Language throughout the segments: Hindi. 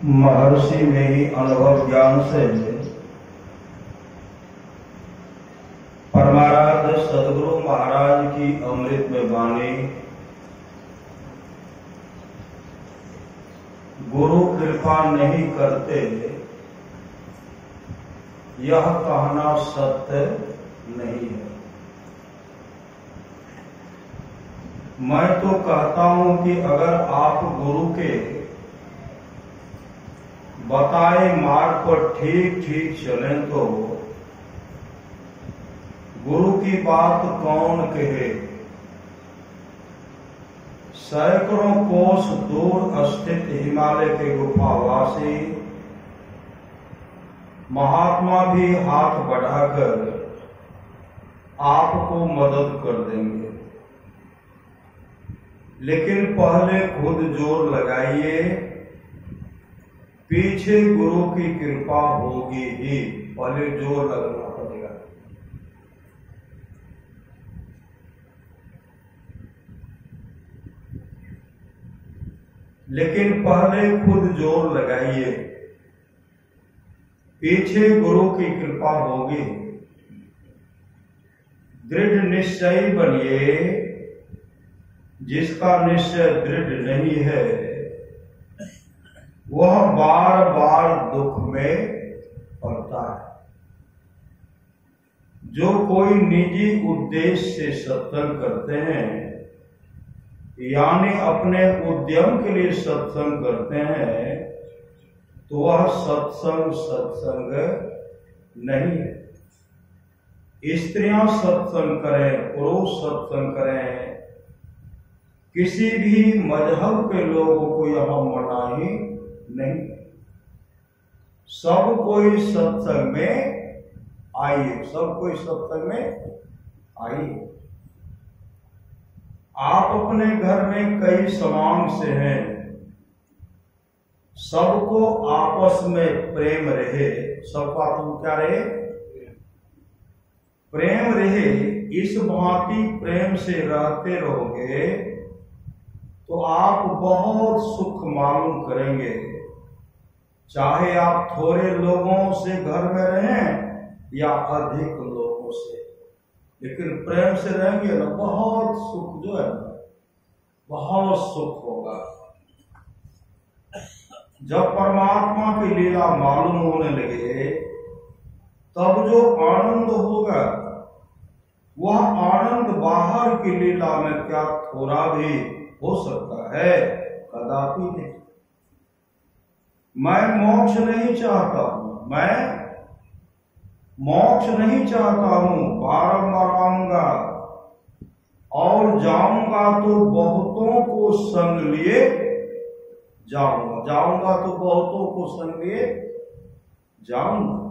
महर्षि में ही अनुभव ज्ञान से परमाराध्य सदगुरु महाराज की अमृत में वाणी, गुरु कृपा नहीं करते यह कहना सत्य नहीं है। मैं तो कहता हूं कि अगर आप गुरु के बताए मार्ग पर ठीक ठीक चलें तो गुरु की बात कौन कहे। सैकड़ों कोस दूर स्थित हिमालय के गुफावासी महात्मा भी हाथ बढ़ाकर आपको मदद कर देंगे, लेकिन पहले खुद जोर लगाइए, पीछे गुरु की कृपा होगी ही। पहले जोर लगना पड़ेगा। लेकिन पहले खुद जोर लगाइए, पीछे गुरु की कृपा होगी। दृढ़ निश्चयी बनिए, जिसका निश्चय दृढ़ नहीं है वह बार बार दुख में पड़ता है। जो कोई निजी उद्देश्य से सत्संग करते हैं, यानी अपने उद्यम के लिए सत्संग करते हैं, तो वह सत्संग नहीं है। स्त्रियां सत्संग करें, पुरुष सत्संग करें, किसी भी मजहब के लोगों को यह मनाही नहीं। सब कोई सत्संग में आइए, सब कोई सत्संग में आइए। आप अपने घर में कई समाज से हैं, सबको आपस में प्रेम रहे, सबका तुम क्या रहे, प्रेम रहे। इस भांति प्रेम से रहते रहोगे तो आप बहुत सुख मालूम करेंगे। चाहे आप थोड़े लोगों से घर में रहें या अधिक लोगों से, लेकिन प्रेम से रहेंगे ना, बहुत सुख जो है बहुत सुख होगा। जब परमात्मा की लीला मालूम होने लगे तब जो आनंद होगा वह आनंद बाहर की लीला में क्या थोड़ा भी हो सकता है, कदापि नहीं। मैं मोक्ष नहीं चाहता हूं, मैं मोक्ष नहीं चाहता हूं। बारंबार आऊंगा और जाऊंगा तो बहुतों को संग लिए जाऊंगा तो बहुतों को संग लिए जाऊंगा।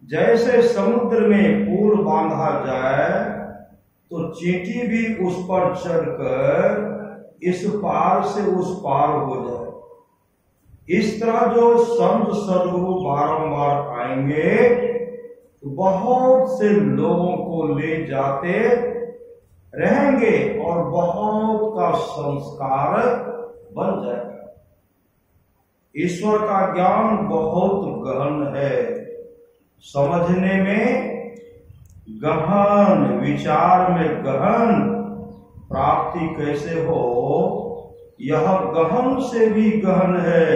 जैसे समुद्र में पुल बांधा जाए तो चींटी भी उस पर चढ़कर इस पार से उस पार हो जाए, इस तरह जो संत सदगुरु बारंबार आएंगे तो बहुत से लोगों को ले जाते रहेंगे और बहुत का संस्कार बन जाएगा। ईश्वर का ज्ञान बहुत गहन है, समझने में गहन, विचार में गहन, प्राप्ति कैसे हो यह गहन से भी गहन है।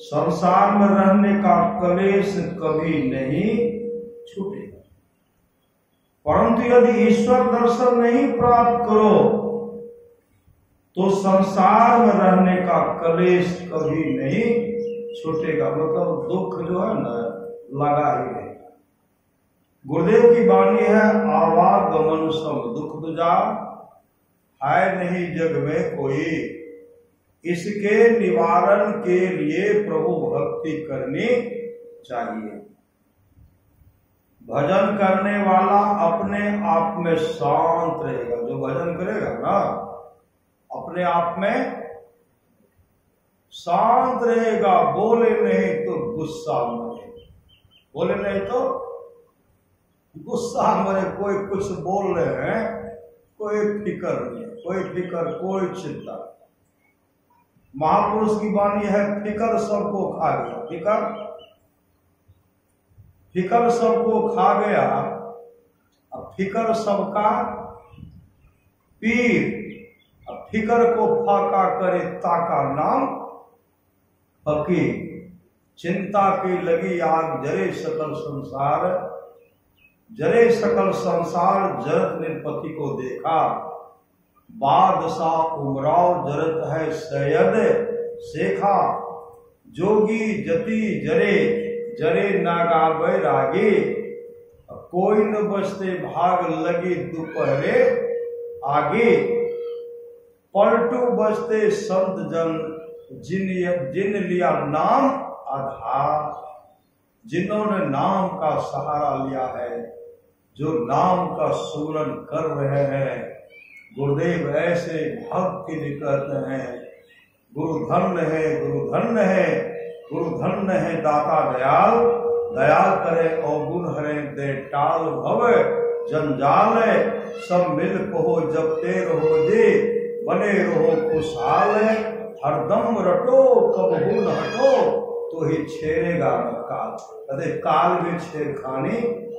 संसार में रहने का क्लेश कभी नहीं छूटेगा, परंतु यदि ईश्वर दर्शन नहीं प्राप्त करो तो संसार में रहने का क्लेश कभी नहीं छूटेगा। मतलब दुख जो है ना लगा ही रहेगा। गुरुदेव की वाणी है, आवागमन सम दुख दुजा, है नहीं जग में कोई। इसके निवारण के लिए प्रभु भक्ति करनी चाहिए। भजन करने वाला अपने आप में शांत रहेगा। जो भजन करेगा ना अपने आप में शांत रहेगा, बोले नहीं तो गुस्सा मरे, बोले नहीं तो गुस्सा मरे। कोई कुछ बोल रहे हैं, कोई फिक्र नहीं, कोई फिक्र, कोई चिंता। महापुरुष की वाणी है, फिकर सबको खा गया। फिकर सबको खा गया। अब फिकर सबका पीर, अब फिकर को फाका करे ताका नाम फकीर। चिंता की लगी आग जरे सकल संसार, जरे सकल संसार जरत निर्पति को देखा। बादशाह उमराव जरत है सैयद शेखा। जोगी जति जरे जरे नागा बैरागे। कोई न बचते भाग लगी दोपहरे आगे। पलटू बचते संत जन जिन लिया नाम आधार। जिन्होंने नाम का सहारा लिया है, जो नाम का सुमरन कर रहे हैं, गुरुदेव ऐसे भक्त के लिए कहते हैं, गुरु धन्य है, गुरु धन्य है, गुरु धन्य है दाता दयाल। दयाल करे अवगुण हरे दे टाल भव जंजाल। सब मिल कहो जपते रहो जे, बने रहो खुशहाल। हरदम रटो कबहू न हटो, तो ही छेड़ेगा न काल। कहते काल में छेड़खानी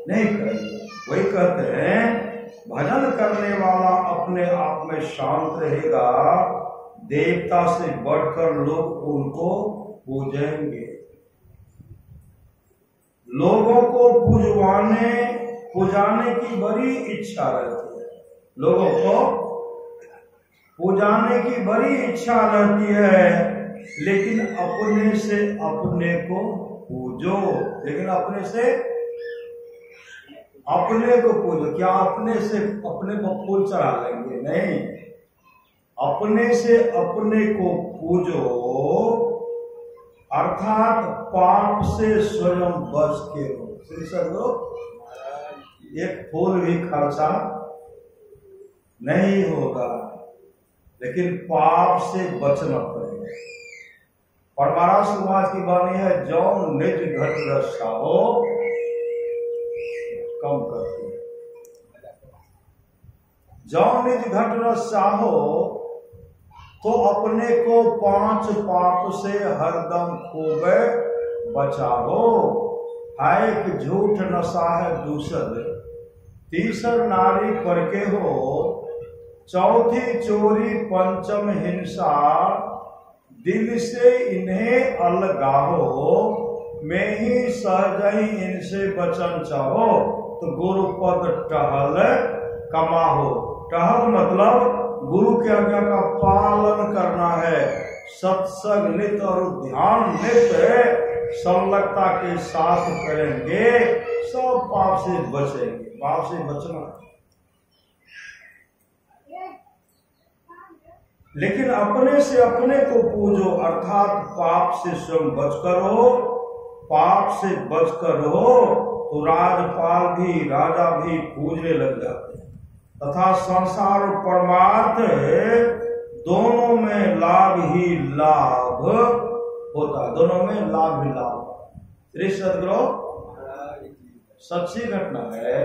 नहीं करेगा। वही कहते हैं भजन करने वाला अपने आप में शांत रहेगा, देवता से बढ़कर लोग उनको पूजेंगे। लोगों को पुजाने की बड़ी इच्छा रहती है। लोगों को पुजाने की बड़ी इच्छा रहती है, लेकिन अपने से अपने को पूजो। लेकिन अपने से अपने को पूजो। क्या अपने से अपने को फूल चढ़ा लेंगे? नहीं, अपने से अपने को पूजो, अर्थात पाप से स्वयं बच के रहो। श्री सदगुरु, एक फूल भी खर्चा नहीं होगा, लेकिन पाप से बचना पड़ेगा। परमारा समाज की वाणी है, जौन निज घट रसा हो कम करते हैं। जौन निज घट रसा हो तो अपने को 5 पाप से हरदम खूबे बचाओ। है कि झूठ नशा है दूसर, तीसर नारी पर के हो, चौथी चोरी, पंचम हिंसा, दिल से इन्हें अलगाहो। मैं ही सहज ही इनसे बचन चाहो, तो गुरु पद टहल कमाहो। टहल मतलब गुरु के आज्ञा का पालन करना है। सत्संग नित्य और ध्यान नित्य संलग्नता के साथ करेंगे, सब पाप से बचेंगे। पाप से बचना, लेकिन अपने से अपने को पूजो, अर्थात पाप से स्वयं बचकर हो। पाप से बचकर हो तो राजपाल भी राजा भी पूजने लग जाते हैं, तथा संसार और परमार्थ दोनों में लाभ ही लाभ होता है। दोनों में लाभ ही लाभ होता है। श्री सदगुरु, सच्ची घटना है।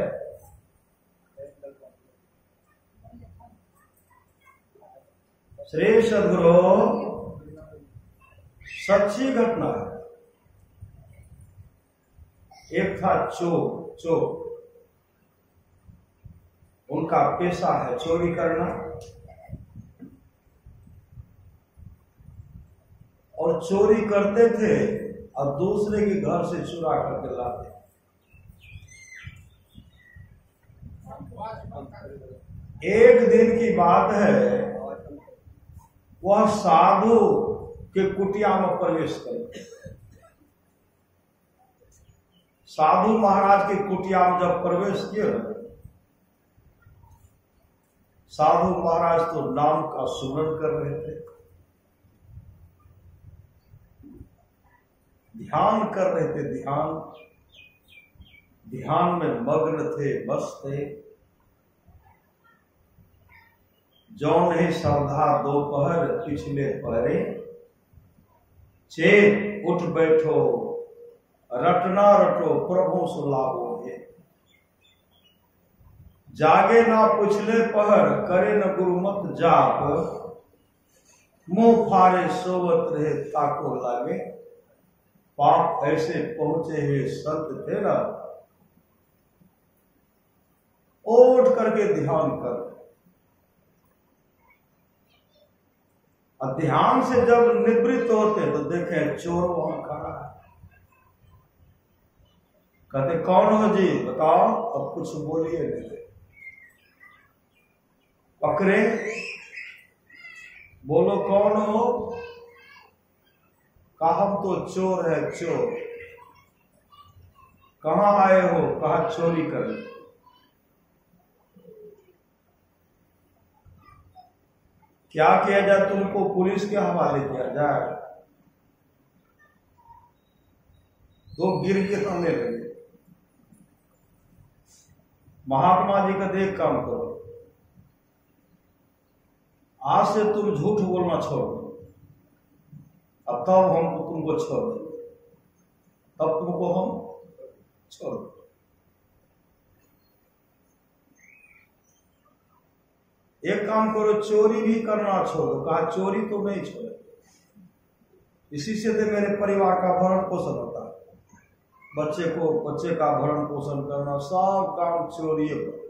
श्री सदगुरु, सच्ची घटना है। एक था चोर, उनका पेशा है चोरी करना, और चोरी करते थे और दूसरे के घर से चुरा करके लाते। एक दिन की बात है, वह साधु के कुटिया में प्रवेश करे। साधु महाराज के कुटिया में जब प्रवेश किए, साधु महाराज तो नाम का सुमरन कर रहे थे, ध्यान कर रहे थे। ध्यान में मग्न थे, बस थे। जौन ही श्रद्धा दोपहर पिछले पहरे, चेत उठ बैठो रटना रटो प्रभु सुलाभोगे। जागे ना पिछले पहर, करे न गुरुमत जाप, मुंह फाड़े सोवत रहे ताको लागे, पाप ऐसे पहुंचे हुए संत थे ना, उठ करके ध्यान कर। और ध्यान से जब निवृत्त होते तो देखें चोर वहां खड़ा है। कहते कौन हो जी, बताओ। अब कुछ बोलिए नहीं। पकड़े, बोलो कौन हो। कहा हम तो चोर है, चोर। कहां आए हो, कहा चोरी करने। क्या किया जाए, तुमको पुलिस के हवाले किया जाए। तो गिर के सामने लगे। महात्मा जी का देख काम करो, आज से तुम झूठ बोलना छोड़ दो, अब तब हम तुमको छोड़ देंगे, तब तुमको हम छोड़ देंगे। एक काम करो, चोरी भी करना छोड़ो। कहा चोरी तो नहीं छोड़े, इसी से तो मेरे परिवार का भरण पोषण होता है। बच्चे का भरण पोषण करना, सब काम चोरी पर।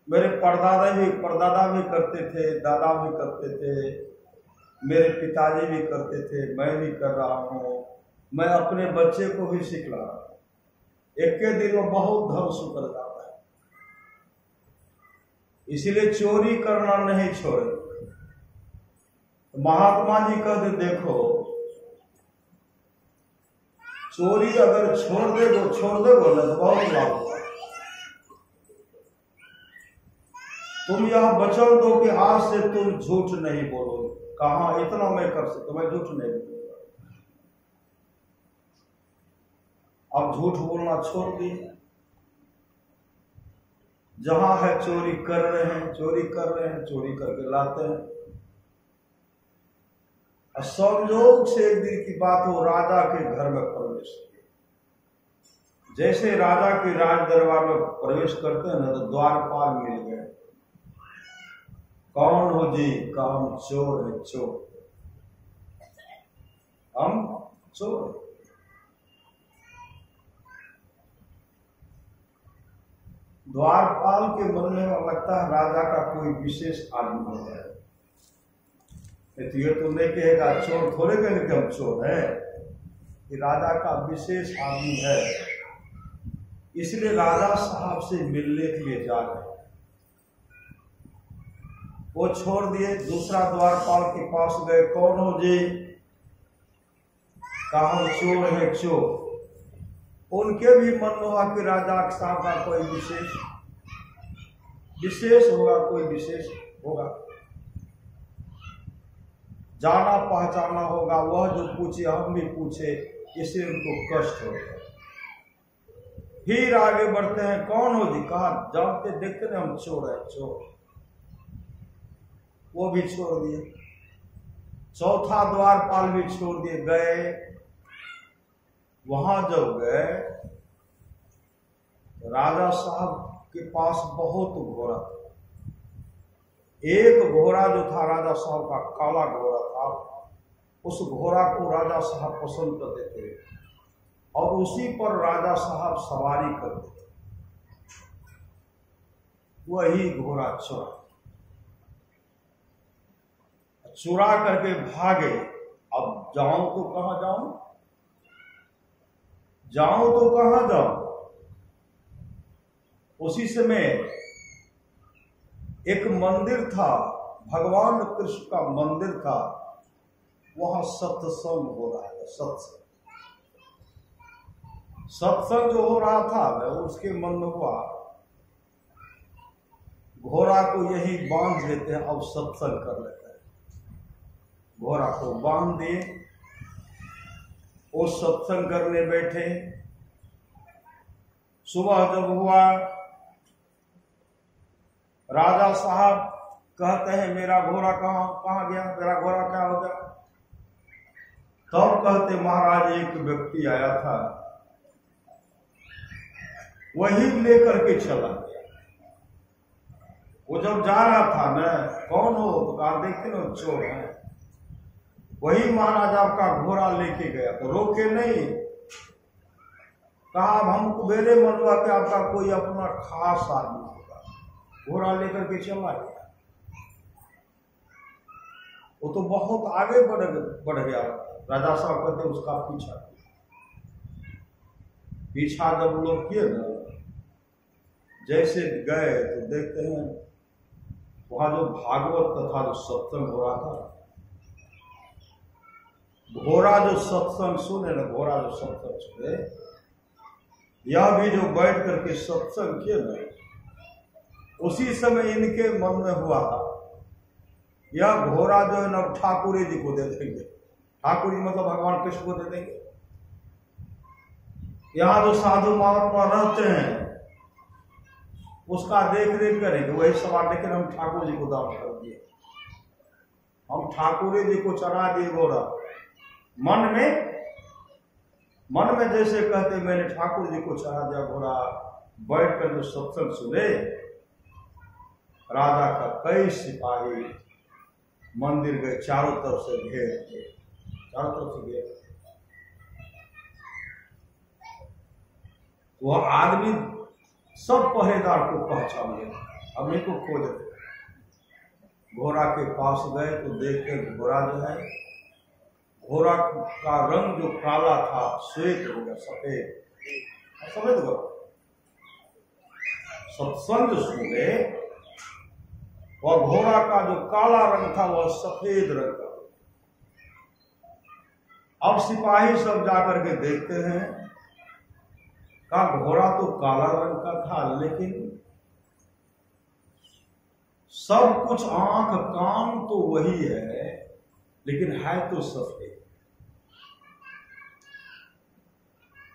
मेरे परदादा भी करते थे, दादा भी करते थे, मेरे पिताजी भी करते थे, मैं भी कर रहा हूं। मैं अपने बच्चे को भी सिखला रहा हूं। एक के दिन में बहुत धन सुधर जाता है, इसीलिए चोरी करना नहीं छोड़े। महात्मा जी कहते देखो, चोरी अगर छोड़ देगो ना तो बहुत लाभ होगा। तुम यह वचन दो कि आज से तुम झूठ नहीं बोलोगे। कहा इतना मैं कर सकता, मैं झूठ नहीं बोलूंगा। अब झूठ बोलना छोड़ दिए। जहां है चोरी कर रहे हैं, चोरी करके लाते हैं। संयोग से एक दिन की बात हो, राजा के घर में प्रवेश किया। जैसे राजा के राज दरबार में प्रवेश करते हैं ना, तो द्वारपाल मिल गए। कौन हो जी, कहा हम चोर है, चोर, हम चोर। द्वारपाल के मन में लगता है राजा का कोई विशेष आदमी हो गया। तो ये तो नहीं कहेगा, चोर थोड़े कहेंगे हम चोर है, ये राजा का विशेष आदमी है। इसलिए राजा साहब से मिलने के लिए जा रहे हैं। वो छोड़ दिए, दूसरा द्वारपाल के पास गए। कौन हो जी, कहा हम चोर है, चोर। उनके भी मन हुआ कि राजा साहब का कोई विशेष होगा, कोई विशेष होगा, जाना पहचाना होगा। वह जो पूछे हम भी पूछे, इससे उनको कष्ट हो गया। फिर आगे बढ़ते हैं। कौन हो जी, कहा जानते देखते ना हम चोर है, चोर। वो भी छोड़ दिए। चौथा द्वारपाल भी छोड़ दिए। गए, वहां जब गए, राजा साहब के पास बहुत घोड़ा था। एक घोड़ा जो था राजा साहब का, काला घोड़ा था। उस घोड़ा को राजा साहब पसंद करते थे और उसी पर राजा साहब सवारी करते थे। वही घोड़ा चुरा करके भागे। अब जाऊं तो कहां जाऊं, जाऊं। उसी समय एक मंदिर था, भगवान कृष्ण का मंदिर था। वहां सत्संग हो रहा है। सत्संग जो हो रहा था, उसके मन में हुआ घोड़ा को यही बांध देते हैं, अब सत्संग कर लेते हैं। घोड़ा को बांध दिए, वो सत्संग करने बैठे। सुबह जब हुआ, राजा साहब कहते हैं मेरा घोड़ा कहाँ गया, मेरा घोड़ा क्या हो गया। तब कहते महाराज एक व्यक्ति आया था, वही लेकर के चला गया। वो जब जा रहा था न, कौन हो तो कहा देखते ना चोर है। वही महाराज आपका घोड़ा लेके गया तो रोके नहीं, कहा अब हम कुबेरे मन हुआ कि आपका कोई अपना खास आदमी होगा, घोड़ा लेकर के चला गया। वो तो बहुत आगे बढ़ गया। राजा साहब कहते उसका पीछा जब लोग किए ना, जैसे गए तो देखते हैं वहां जो भागवत कथा जो सत्संग हो रहा था, घोड़ा जो सत्संग सुने ना, घोड़ा जो सत्संग सुने, यह भी जो बैठ करके सत्संग किए ना, उसी समय इनके मन में हुआ था यह घोड़ा जो है ना ठाकुर जी को दे देंगे। ठाकुर जी मतलब भगवान कृष्ण को दे देंगे। यहाँ जो साधु महात्मा रहते हैं उसका देख रेख करेंगे, वही सवाल, लेकिन हम ठाकुर जी को दान कर दिए, हम ठाकुर जी को चढ़ा दिए घोड़ा। मन में जैसे कहते मैंने ठाकुर जी को चढ़ा दिया घोड़ा, बैठ कर जो सत्संग सुने, राजा का कई सिपाही मंदिर गए, चारों तरफ से घेर थे, चारों तरफ से घेर। वह आदमी सब पहरेदार को पहचान लिया, अपने को खोज रहे। घोड़ा के पास गए तो देखते घोड़ा जो है, घोड़ा का रंग जो काला था श्वेत हो गया, सफेद घोड़ा। सत्संग सुने, वह घोड़ा का जो काला रंग था वह सफेद रंग का। अब सिपाही सब जाकर के देखते हैं, का घोड़ा तो काला रंग का था, लेकिन सब कुछ आंख कान तो वही है, लेकिन है तो सफेद।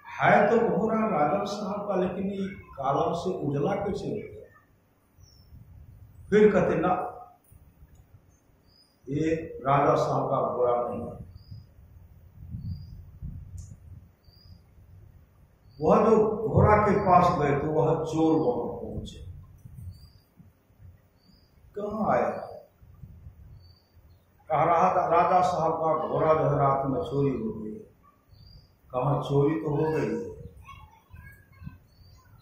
है तो घोड़ा राजा साहब का, लेकिन ये काला से उजला कैसे हो गया? फिर कहते ना, ये राजा साहब का घोड़ा नहीं है। वह जो घोड़ा के पास गए तो वह चोर वहां पहुंचे। कहां आया? कहा राजा साहब का घोड़ा जो है रात में चोरी हो गई। कहा चोरी तो हो गई,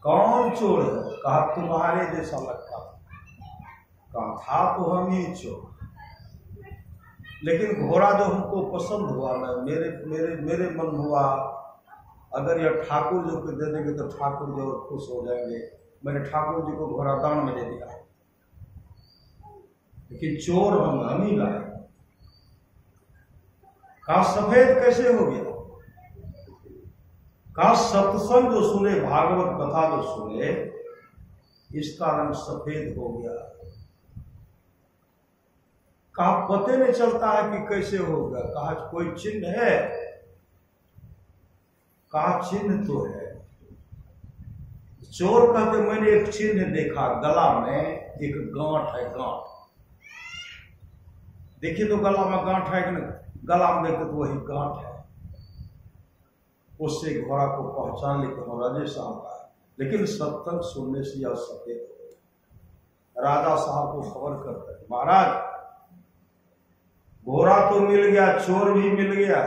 कौन चोर है? कहा तुम्हारे जैसा लगता। कहा था तो हम ही चोर, लेकिन घोड़ा जो हमको पसंद हुआ ना, मेरे मन हुआ अगर यह ठाकुर जी को दे देंगे तो ठाकुर जी और खुश हो जाएंगे। मैंने ठाकुर जी को घोड़ा दान में दे दिया, लेकिन चोर हम ही लाए। कहा सफेद कैसे हो गया? कहा सत्संग जो सुने, भागवत कथा जो सुने, इसका रंग सफेद हो गया। कहा पता नहीं चलता है कि कैसे हो गया। कहा कोई चिन्ह है? कहा चिन्ह तो है। चोर कहते मैंने एक चिन्ह देखा, गला में एक गांठ है, गांठ। देखिए तो गला में गांठ है कि नहीं? गला में देखते तो वही गांठ है। उससे घोड़ा को पहचान लेते हो राजेश साहब का, लेकिन सत्संग सुनने से यह सफेद हो गया। राजा साहब को खबर करते हैं, महाराज घोड़ा तो मिल गया, चोर भी मिल गया,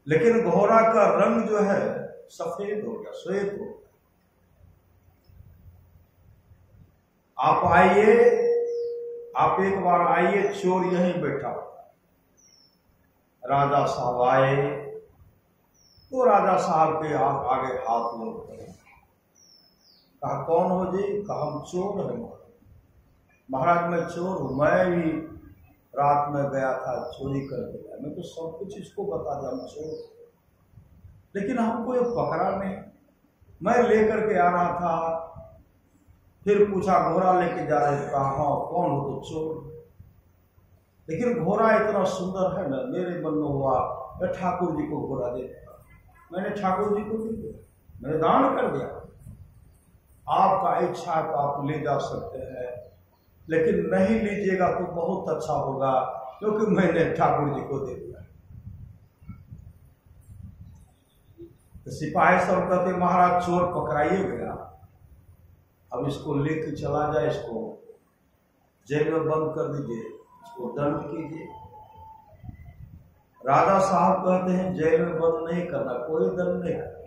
लेकिन घोड़ा का रंग जो है सफेद हो गया, श्वेत हो गया। आप आइए, आप एक बार आइए, चोर यहीं बैठा। राजा साहब आए तो राजा साहब के आगे हाथ जोड़ते हैं। कहा कौन हो जी? कहा हम चोर हैं महाराज, मैं चोर हूं, मैं भी रात में गया था, चोरी करके गया। मैं तो सब कुछ इसको बता दिया, हम चोर, लेकिन हमको ये पकड़ा नहीं। मैं लेकर के आ रहा था, फिर पूछा घोड़ा लेके जा रहे? कहा हाँ, कौन हो? तो चोर। लेकिन घोड़ा इतना सुंदर है ना, मेरे मन में हुआ मैं ठाकुर जी को घोड़ा दे दिया। मैंने ठाकुर जी को दे दिया, मैंने दान कर दिया। आपका इच्छा तो आप ले जा सकते हैं, लेकिन नहीं लीजिएगा तो बहुत अच्छा होगा, क्योंकि मैंने ठाकुर जी को दे दिया। तो सिपाही सब कहते महाराज चोर पकड़ाइए गया। अब इसको लेके चला जाए, इसको जेल में बंद कर दीजिए, इसको दंड कीजिए। राजा साहब कहते हैं जेल में बंद नहीं करना, कोई दंड नहीं करना।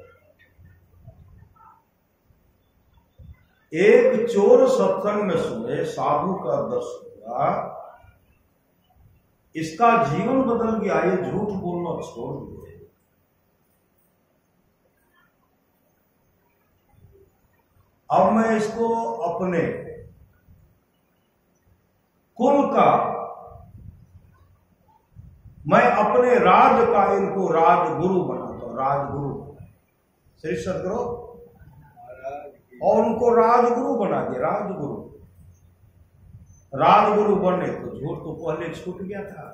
एक चोर सत्संग में सुने, साधु का दर्शन हुआ, इसका जीवन बदल गया। ये झूठ बोलना छोड़ दिए। अब मैं इसको अपने कुल का, मैं अपने राज का इनको राजगुरु बनाता हूं, राजगुरु श्री सदगुरु, और उनको राजगुरु बना दिया। राजगुरु, राजगुरु बने तो झूठ तो पहले छूट गया था।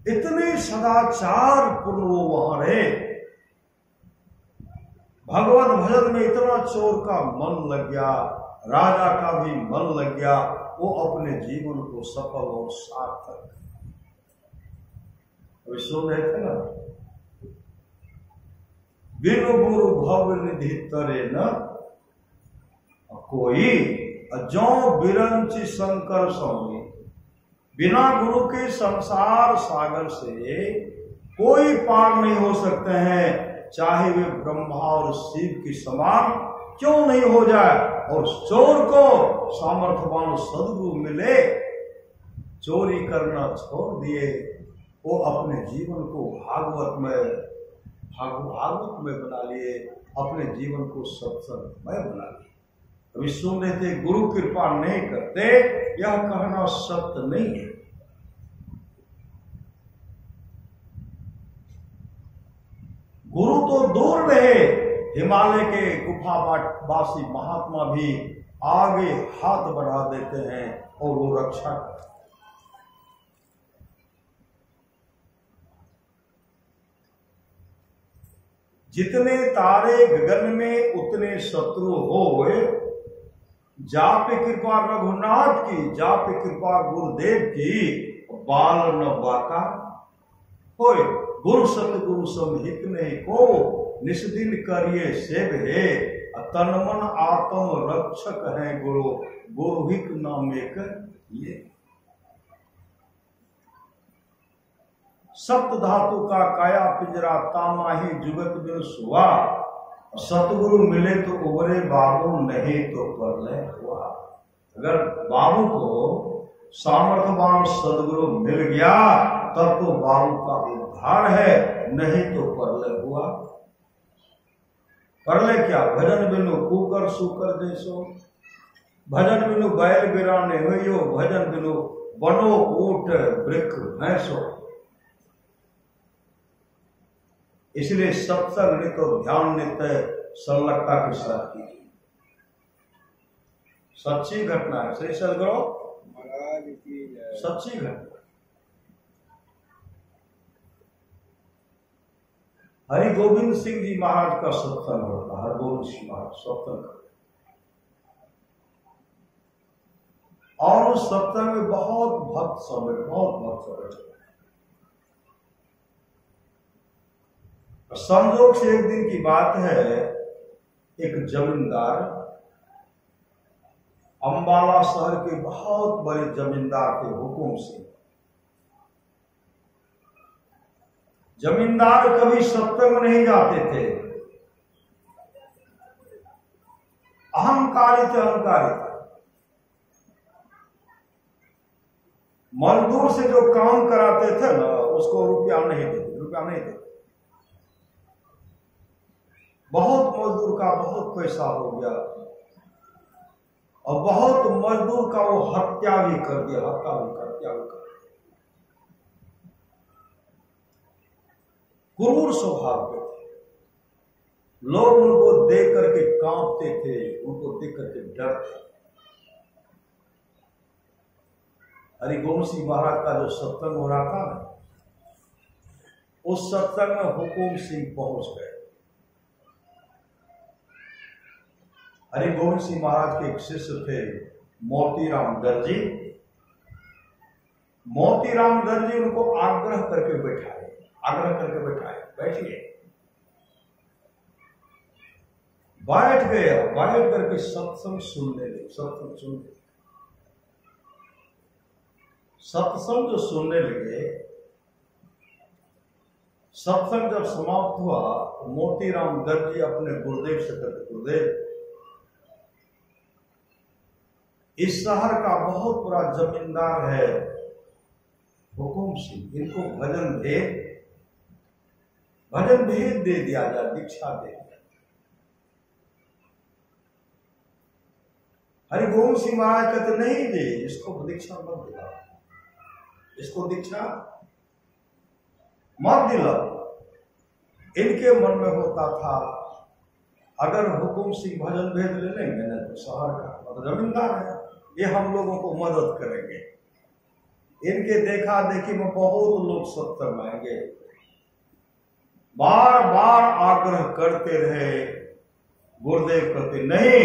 इतने सदाचार पूर्ण वो वहां रहे, भगवत भजन में इतना चोर का मन लग गया, राजा का भी मन लग गया। वो अपने जीवन को सफल और सार्थक अभी सुन रहे थे ना, बिनु गुरु भव निधि तरे न कोई, जो बिरंची शंकर स्वामी। बिना गुरु के संसार सागर से कोई पार नहीं हो सकते हैं, चाहे वे ब्रह्मा और शिव के समान क्यों नहीं हो जाए। और चोर को सामर्थ्यवान सदगुरु मिले, चोरी करना छोड़ दिए, वो अपने जीवन को भागवत में बना लिए, अपने जीवन को सत्संग में बना लिए। अभी सुन रहे थे गुरु कृपा नहीं करते, यह कहना सत्य नहीं है। गुरु तो दूर रहे, हिमालय के गुफावासी महात्मा भी आगे हाथ बढ़ा देते हैं और वो रक्षा करते हैं। जितने तारे गगन में उतने शत्रु होए, जापे कृपा रघुनाथ की, जापे कृपा गुरुदेव की, बाल न बाका होए। गुरु सतगुरु समहित नहीं को, निष्दिन करिए सेव है। तन मन आत्म रक्षक है गुरु, गुरुहित नाम एक ये। सप्त धातु का काया पिंजरा, तामा ही जुगत बिन सुआ। सतगुरु मिले तो उबरे बाबू, नहीं तो परलय हुआ। अगर बाबू को सामर्थ्यवान सदगुरु मिल गया तब तो बाबू का उद्धार है, नहीं तो परलय हुआ। परलय क्या? भजन बिनु कुकर सुकर जैसो, भजन बिनु बैल बिराने हो, भजन बिनु बनो ऊट वृक्ष भैंसो। इसलिए सत्संग नित्य और ध्यान नित्य संलग्नता के साथ कीजिए। सच्ची घटना है, श्री सदगुरु महाराज की जय। सच्ची घटना। हरि गोविंद सिंह जी महाराज का सत्संग होता, हरि गोविंद सिंह महाराज सत्संग करते, और उस सत्संग में बहुत भक्त सब है। संजोग से एक दिन की बात है, एक जमींदार, अंबाला शहर के बहुत बड़े जमींदार के हुक्म से, जमींदार कभी सत्संग नहीं जाते थे, अहंकारी थे। मजदूर से जो काम कराते थे ना, उसको रुपया नहीं देते। बहुत मजदूर का बहुत पैसा हो गया, और बहुत मजदूर का वो हत्या भी कर दिया, हत्या भी कर दिया। क्रूर स्वभाव के थे, लोग उनको देख करके कांपते थे, उनको देख करके डरते। हरि गोविंद सिंह महाराज का जो सत्संग हो रहा था ना, उस सत्संग में हुकुम सिंह पहुंच गए। हरि गोविंद सिंह महाराज के एक शिष्य थे मोतीराम दर्जी। मोतीराम दर्जी उनको आग्रह करके बैठाए, बैठिए। बैठ गया, बैठ करके सत्संग सुनने लगे। सत्संग जो सुनने लगे, सत्संग जब समाप्त हुआ तो मोतीराम दर्जी अपने गुरुदेव से कहते, गुरुदेव इस शहर का बहुत बड़ा जमींदार है हुकुम सिंह, इनको भजन भेद दे दिया जाए, दीक्षा दे दिया। हरि गोविंद सिंह महाराज कहते नहीं दे, इसको दीक्षा मत दिलाओ, इसको दीक्षा मत दिलाओ। इनके मन में होता था अगर हुकुम सिंह भजन भेद ले लेंगे ना तो शहर का जमींदार है, ये हम लोगों को मदद करेंगे। इनके देखा देखी में बहुत लोग सत्संग आएंगे। बार बार आग्रह करते रहे, गुरुदेव कहते नहीं,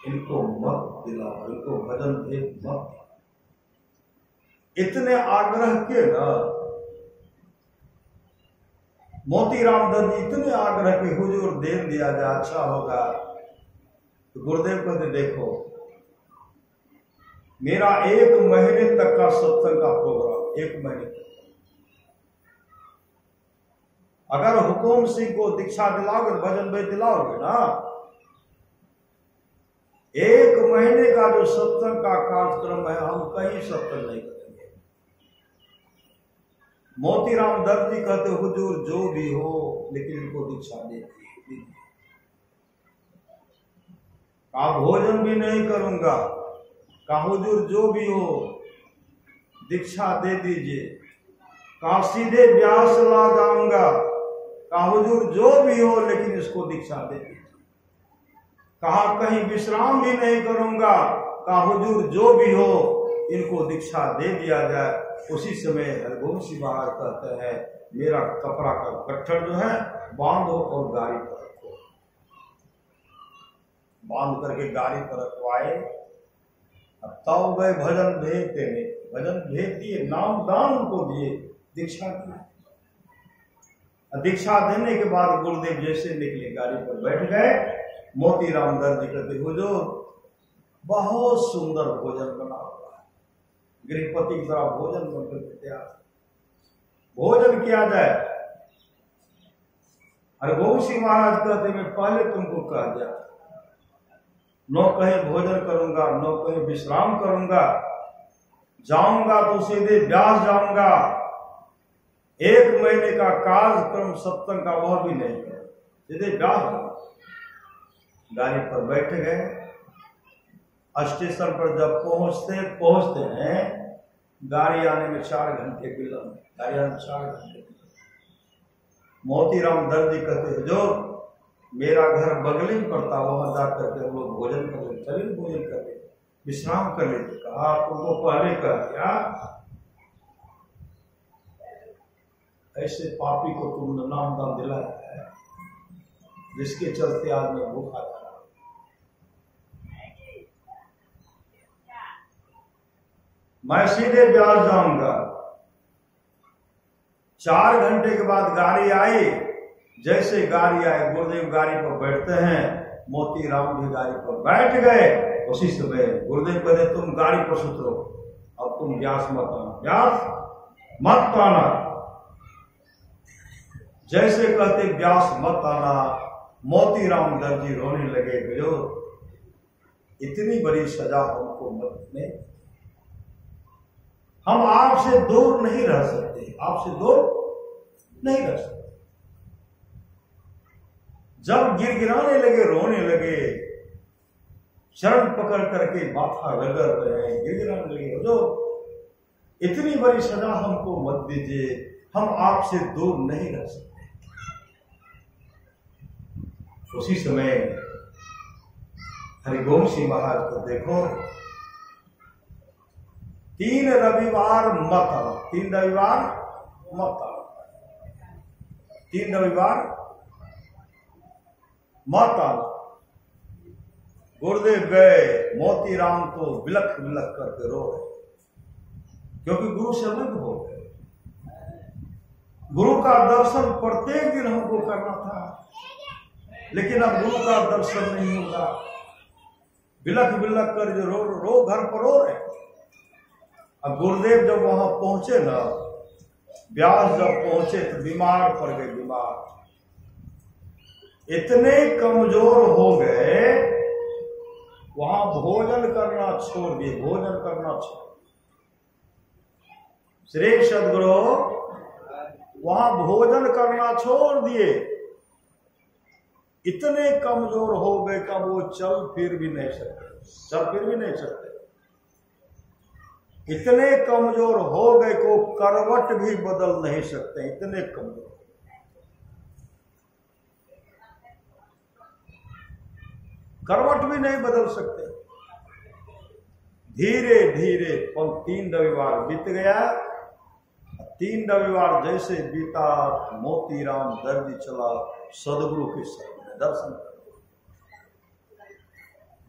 इनको मत दिलाओ, इनको भजन भेद मत। इतने आग्रह किए ना, मोतीराम दर्जी इतने आग्रह के हुजूर दे दिया जाए अच्छा होगा। तो गुरुदेव कहते देखो मेरा 1 महीने तक का सत्संग का प्रोग्राम, 1 महीने तक, अगर हुकुम सिंह को दीक्षा दिलाओगे, भजन भेद दिलाओगे ना, 1 महीने का जो सत्संग का कार्यक्रम है हम कहीं सत्संग नहीं करेंगे। मोतीराम दर्जी कहते हुजूर जो भी हो लेकिन इनको दीक्षा दे दीजिए। कहा भोजन भी नहीं करूंगा, कहा हुजूर जो भी हो दीक्षा दे दीजिए। कहा सीधे ब्यास ला जाऊंगा, कहा हुजूर जो भी हो लेकिन इसको दीक्षा दे दीजिए। कहा कहीं विश्राम भी नहीं करूंगा, कहा हुजूर जो भी हो इनको दीक्षा दे दिया जाए। उसी समय हरिगोविंद सिंह महाराज कहते हैं मेरा कपड़ा का गट्ठर जो है बांधो और गाड़ी पर रखो। बांध करके गाड़ी पर रखवाए, तब गए भजन भेद देने। भजन भेद दिए, नाम दान उनको दिए, दीक्षा दी। दीक्षा देने के बाद गुरुदेव जैसे निकले गाड़ी पर बैठ गए, मोतीराम दर्जी कहते हुजूर बहुत सुंदर भोजन बना हुआ है, गृहपति की तरह भोजन बनकर तैयार, भोजन किया जाए। हरिगोविंद सिंह महाराज कहते मैं पहले तुमको कह दिया, न कहीं भोजन करूंगा, न कहीं विश्राम करूंगा, जाऊंगा तो सीधे ब्यास जाऊंगा। 1 महीने का कार्यक्रम सत्संग का वह भी नहीं है, सीधे ब्यास जाऊंगा। गाड़ी पर बैठ गए। स्टेशन पर जब पहुंचते हैं, गाड़ी आने में 4 घंटे विलंब, गाड़ी आने में 4 घंटे। मोतीराम दर्जी कहते जो मेरा घर बगल में पड़ता, वहां जाकर के हम लोग भोजन कर ले, चलिए भोजन कर ले, विश्राम कर लेते। कहा तुमको पहले कह दिया, ऐसे पापी को तुमने नाम दान दिलाया है जिसके चलते आज मैं भूखा था। मैं सीधे ब्यास जाऊंगा। 4 घंटे के बाद गाड़ी आई। जैसे गाड़ी आई, गुरुदेव गाड़ी पर बैठते हैं, मोतीराम भी गाड़ी पर बैठ गए। उसी समय गुरुदेव कहते तुम गाड़ी पर सुतरो, अब तुम ब्यास मत आना, ब्यास मत आना। जैसे कहते ब्यास मत आना, मोतीराम दर्जी रोने लगे, जो इतनी बड़ी सजा हमको मत ने, हम आपसे दूर नहीं रह सकते, आपसे दूर नहीं रह सकते। जब गिड़गिड़ाने लगे, रोने लगे, चरण पकड़ करके माथा रगड़ रहे हैं, गिड़गिड़ाने लगे, जो इतनी बड़ी सजा हमको मत दीजिए, हम आपसे दूर नहीं रह सकते। उसी समय हरिगोविंद सिंह महाराज को देखो, 3 रविवार मत आओ, 3 रविवार मत आओ, 3 रविवार मत आओ। गुरुदेव गए, मोतीराम तो बिलख बिलख करके रो रहे, क्योंकि गुरु से अलग हो गए। गुरु का दर्शन प्रत्येक दिन हमको करना था, लेकिन अब गुरु का दर्शन नहीं होगा। बिलख बिलख कर जो रो घर पर रो रहे। अब गुरुदेव जब वहां पहुंचे ना, व्यास जब पहुंचे तो बीमार पड़ गए। बीमार इतने कमजोर हो गए, वहां भोजन करना छोड़ दिए। भोजन करना छोड़, श्री सदगुरु वहां भोजन करना छोड़ दिए। इतने कमजोर हो गए कि वो चल फिर भी नहीं सकते। इतने कमजोर हो गए कि वो करवट भी बदल नहीं सकते। इतने कमजोर, करवट भी नहीं बदल सकते। धीरे धीरे 3 रविवार बीत गया। 3 रविवार जैसे बीता, मोतीराम दर्जी चला सदगुरु के सामने दर्शन करने।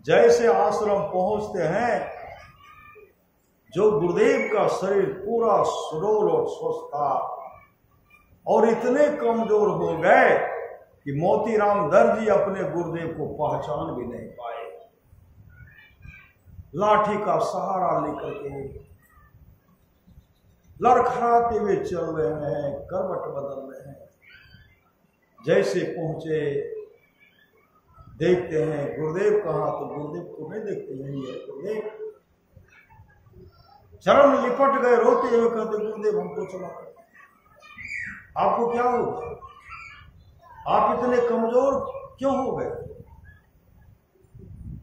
जैसे आश्रम पहुंचते हैं, जो गुरुदेव का शरीर पूरा सुडौल और स्वस्थ था, और इतने कमजोर हो गए कि मोतीराम दर्जी अपने गुरुदेव को पहचान भी नहीं पाए। लाठी का सहारा लेकर के लड़खड़ाते हुए चल रहे हैं, करवट बदल रहे हैं। जैसे पहुंचे, देखते हैं गुरुदेव कहाँ, तो गुरुदेव को नहीं देखते, यही है गुरुदेव। चरण लिपट गए, रोते हुए कहते गुरुदेव हमको चला, आपको क्या हो गया? आप इतने कमजोर क्यों हो गए?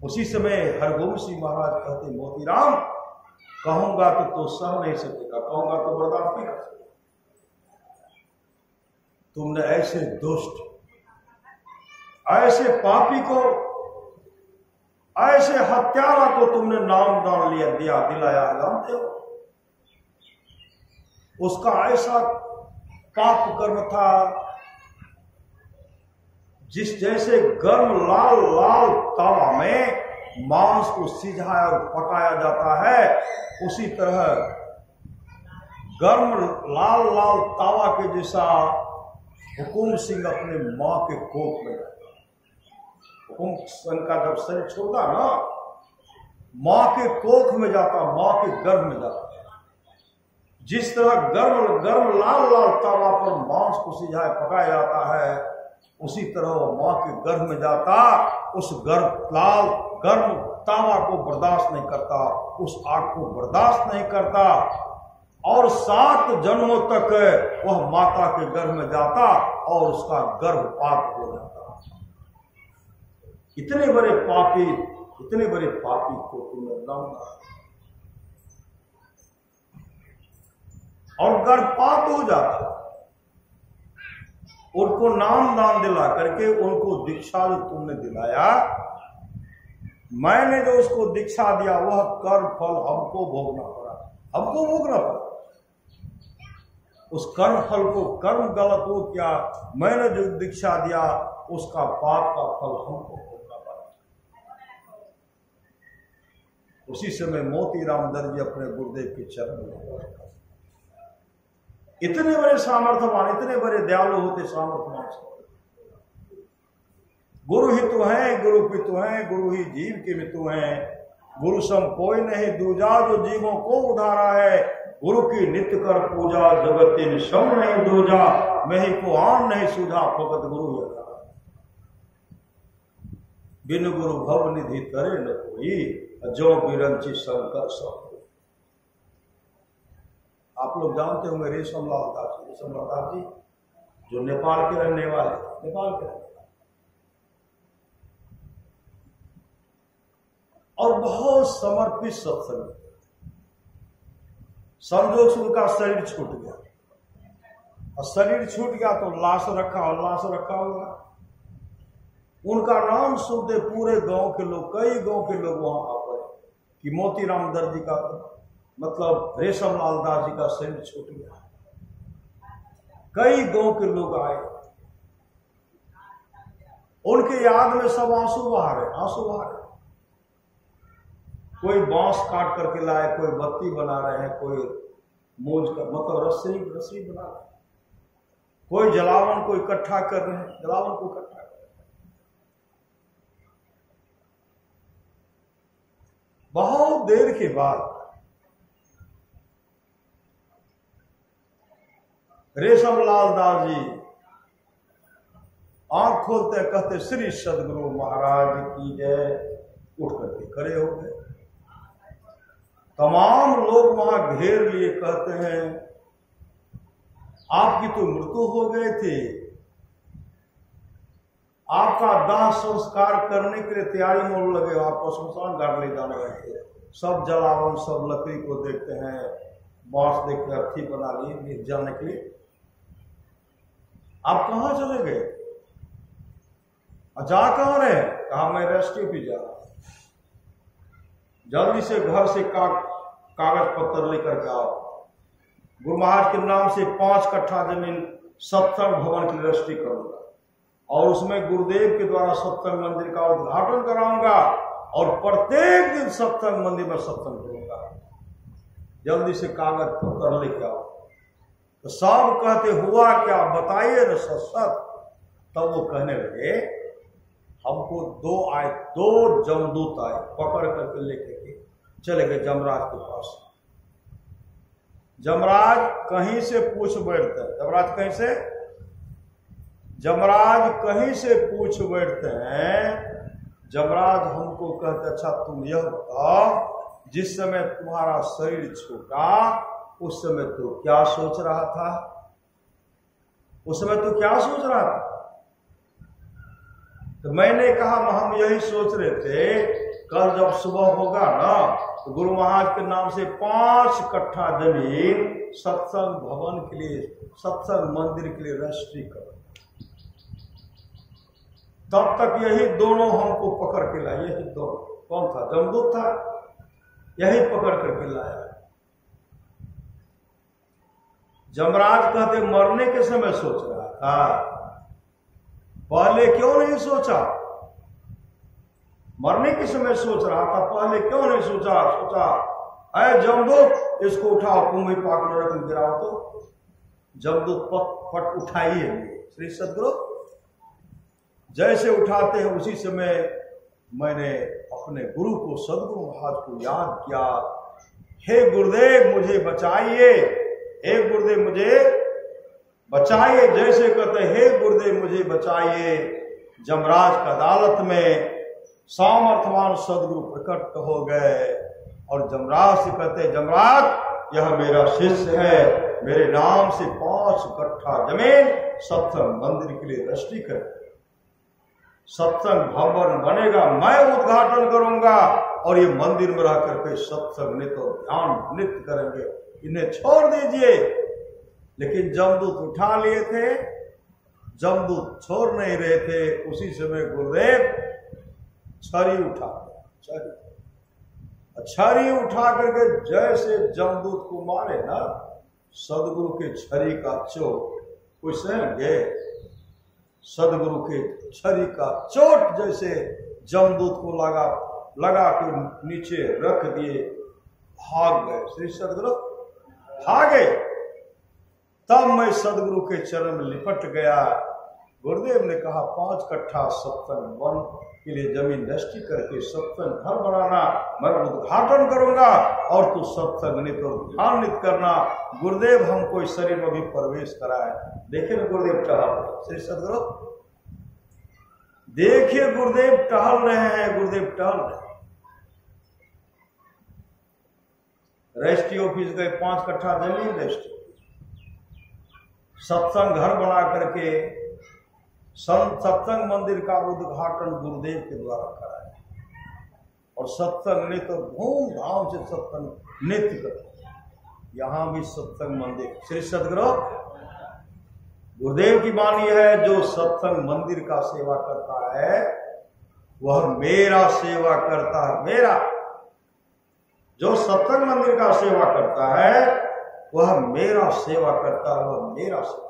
उसी समय हरगोविंद सिंह महाराज कहते मोतीराम, कहूंगा तो सह नहीं सकेगा, कहूंगा तो बर्दाश्त नहीं कर सकेगा। तुमने ऐसे दुष्ट, ऐसे पापी को, ऐसे हत्यारा को तुमने नाम दान दिलाया, जानते हो? उसका ऐसा पाप कर्म था, जिस जैसे गर्म लाल लाल तावा में मांस को सिझाया और पकाया जाता है, उसी तरह गर्म लाल लाल तावा के जैसा हुकुम सिंह अपने मां के कोख में जाता। हुकुम सिंह का जब शरीर छोड़ता ना, मां के कोख में जाता, मां के गर्भ में जाता। जिस तरह गर्म लाल लाल तावा पर मांस को सिझाया पकाया जाता है, उसी तरह वो मां के गर्भ में जाता। उस गर्म तावा को बर्दाश्त नहीं करता, उस आग को बर्दाश्त नहीं करता, और 7 जन्मों तक वह माता के गर्भ में जाता और उसका गर्भपात हो जाता। इतने बड़े पापी को तुमने लाऊंगा, और गर्भपात हो जाता। उनको नाम दान दिला करके, उनको दीक्षा जो तुमने दिलाया, मैंने जो उसको दीक्षा दिया, वह कर्म फल हमको भोगना पड़ा। उस कर्म फल को, कर्म गलत हो क्या, मैंने जो दीक्षा दिया उसका पाप का फल हमको भोगना पड़ा। उसी समय मोतीराम दर्जी अपने गुरुदेव के चरण में, इतने बड़े सामर्थ्यवान, इतने बड़े दयालु होते सामर्थ्यवान, गुरु ही तो हैं, गुरु पितु हैं, गुरु ही जीव के मितु हैं। गुरु सम कोई नहीं दूजा, जो जीवों को उधारा है। गुरु की नित्य कर पूजा, जगत तीन सम नहीं दूजा। मैं ही को आन नहीं सूझा, फकत गुरु है। बिन गुरु भव निधि करे न कोई, जो बिरंची शंकर सब। आप लोग जानते होंगे रेशम लाल दास जी, जो नेपाल के रहने वाले, नेपाल के रहने, और बहुत समर्पित सत्संग। संजोग से उनका शरीर छूट गया, और शरीर छूट गया तो लाश रखा हुआ। उनका नाम सुनते पूरे गांव के लोग, कई गांव के लोग वहां आ पड़े कि मोतीराम दर्जी का, मतलब रेशम लाल दास जी का शरीर छूट गया। कई गांव के लोग आए, उनके याद में सब आंसू बहा रहे। कोई बांस काट करके लाए, कोई बत्ती बना रहे हैं, कोई मूंज का मतलब रस्सी बना रहे हैं, कोई जलावन को इकट्ठा कर रहे हैं, बहुत देर के बाद रेशमलाल दास जी आंख खोलते कहते श्री सदगुरु महाराज की जय, उठ करके खड़े हो गए। तमाम लोग वहां घेर लिए, कहते हैं आपकी तो मृत्यु हो गई थी, आपका दाह संस्कार करने के लिए तैयारी में लगे, आपको शमशान घाट ले जाने लगे। सब जलावन, सब लकड़ी को देखते हैं, बांस देखते हैं, अर्थी बना लिए ले जाने के लिए। आप कहां चले गए? जा कहां रहे? कहा मैं रेस्क्यू भी जा रहा हूं, जल्दी से घर से कागज पत्र लेकर के आओ। गुरु महाराज के नाम से 5 कट्ठा जमीन सत्संग भवन की रजिस्ट्री करूंगा और उसमें गुरुदेव के द्वारा सत्संग मंदिर का उद्घाटन कराऊंगा और प्रत्येक दिन सत्संग मंदिर में सत्संग करूंगा, जल्दी से कागज पत्र लेके आओ। तो सब कहते हुआ क्या, बताइए न सत। तब वो कहने लगे हमको 2 जमदूत आए, पकड़ करके लेके चले गए जमराज के पास। जमराज कहीं से पूछ बैठते हैं, जमराज कहीं से पूछ बैठते हैं। जमराज हमको कहते अच्छा तुम यह बताओ, जिस समय तुम्हारा शरीर छूटा उस समय तो क्या सोच रहा था? उस समय तो क्या सोच रहा था? तो मैंने कहा हम यही सोच रहे थे कल जब सुबह होगा ना तो गुरु महाराज के नाम से 5 कट्ठा जमीन सत्संग भवन के लिए, सत्संग मंदिर के लिए रजिस्ट्री करो। तब तक यही दोनों हमको पकड़ के लाए, यही दोनों, कौन था? जमदूत था, यही पकड़ करके लाया। जमराज कहते मरने के समय सोच रहा था, पहले क्यों नहीं सोचा? मरने के समय सोच रहा था, पहले क्यों नहीं सोचा? अरे जमदूत इसको उठाओ, कुंभी पाक में रख गिराओ। तो जमदूत पट उठाइए श्री सदगुरु। जैसे उठाते हैं उसी समय मैंने अपने गुरु को, सदगुरु महाराज को याद किया, हे गुरुदेव मुझे बचाइए, हे गुरुदेव मुझे बचाइए। जैसे कहते हे गुरुदेव मुझे बचाइए, जमराज की अदालत में सामर्थ्यवान सदगुरु प्रकट हो गए और जमराज से कहते जमराज यह मेरा शिष्य है, मेरे नाम से 5 कट्ठा जमीन सत्संग मंदिर के लिए रजिस्ट्री कर, सत्संग भवन बनेगा, मैं उद्घाटन करूंगा और ये मंदिर में रह करके सत्संग नित्य और ध्यान नित्य करेंगे, इन्हें छोड़ दीजिए। लेकिन जमदूत उठा लिए थे, जमदूत छोड़ नहीं रहे थे। उसी समय गुरुदेव छड़ी उठा, छड़ी उठा करके जैसे जमदूत को मारे ना, सदगुरु के छड़ी का चोट कोई सहेंगे? सदगुरु के छड़ी का चोट जैसे जमदूत को लगा के नीचे रख दिए, भाग गए श्री सदगुरु, भागे। तब मैं सदगुरु के चरण में लिपट गया। गुरुदेव ने कहा 5 कट्ठा सत्संग वन के लिए जमीन रजिस्ट्री करके सत्संग घर बनाना, मैं उद्घाटन करूंगा और तू सत्संग नित्य और ध्यान नित्य करना। गुरुदेव हमको इस शरीर में भी प्रवेश कराए। देखिए ना गुरुदेव टहल, श्री सदगुरु देखिए गुरुदेव टहल रहे हैं, गुरुदेव टहल रहे। रजिस्ट्री ऑफिस गए, 5 कट्ठा जमीन रजिस्ट्री, सत्संग घर बना करके सत्संग मंदिर का उद्घाटन गुरुदेव के द्वारा कराया और सत्संग नित्य धूमधाम से सत्संग नित्य करते। यहां भी सत्संग मंदिर श्री सदगुरु गुरुदेव की वाणी है, जो सत्संग मंदिर का सेवा करता है वह मेरा सेवा करता है। मेरा जो सत्संग मंदिर का सेवा करता है वह मेरा सेवा करता है, वह मेरा सेवा।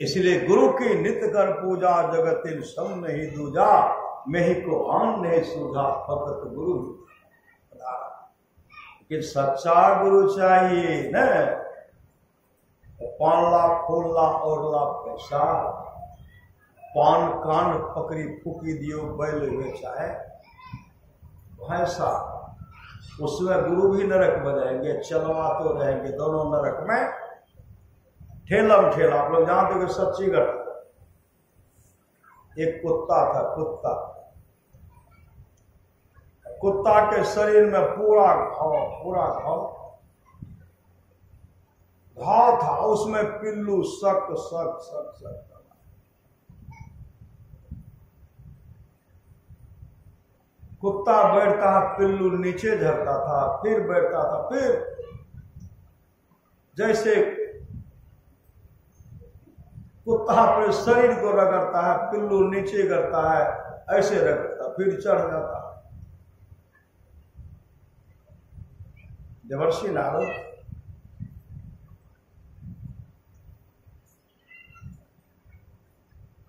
इसलिए गुरु की नित्य कर पूजा, जगतिन सम नहीं दूजा, मैं ही को आन नहीं सूझा, फकत गुरु। कि सच्चा गुरु चाहिए न, 5 लाख 4 लाख और लाख पैसा, पान कान पकड़ी फूकी दियो बैल हुए चाहे भैंसा, उसमें गुरु भी नरक बजाएंगे, चलवा तो रहेंगे, दोनों नरक में ठेलम ठेला। आप लोग जानते हो सच्ची घटना। एक कुत्ता था, कुत्ता के शरीर में पूरा घाव था, उसमें पिल्लू सक सक सक सक। कुत्ता बैठता था, पिल्लू नीचे झरता था, फिर बैठता था, फिर जैसे कुत्ता अपने शरीर को रगड़ता है, पिल्लू नीचे गिरता है, ऐसे रगड़ता, फिर चढ़ जाता है। देवर्षि नारद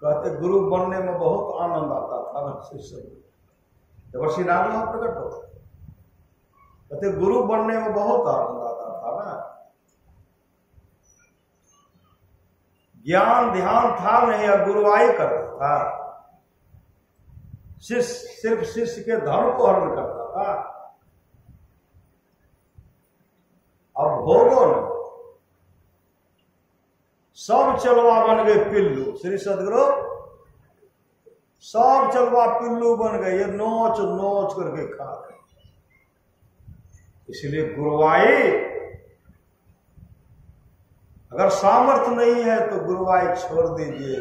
कहते गुरु बनने में बहुत आनंद आता था ना शिष्य। देवर्षि नारद प्रकट हो, कहते गुरु बनने में बहुत आनंद आता था ना। ज्ञान ध्यान था नहीं, गुरुवाई करता था। शिष्य सिर्फ शिष्य के धर्म को हरण करता था। अब भोगो न सब चलवा बन गए पिल्लू। श्री सदगुरु सब चलवा पिल्लू बन गए, ये नोच नोच करके खा गए। इसलिए गुरुवाई, अगर सामर्थ्य नहीं है तो गुरुवाई छोड़ दीजिए,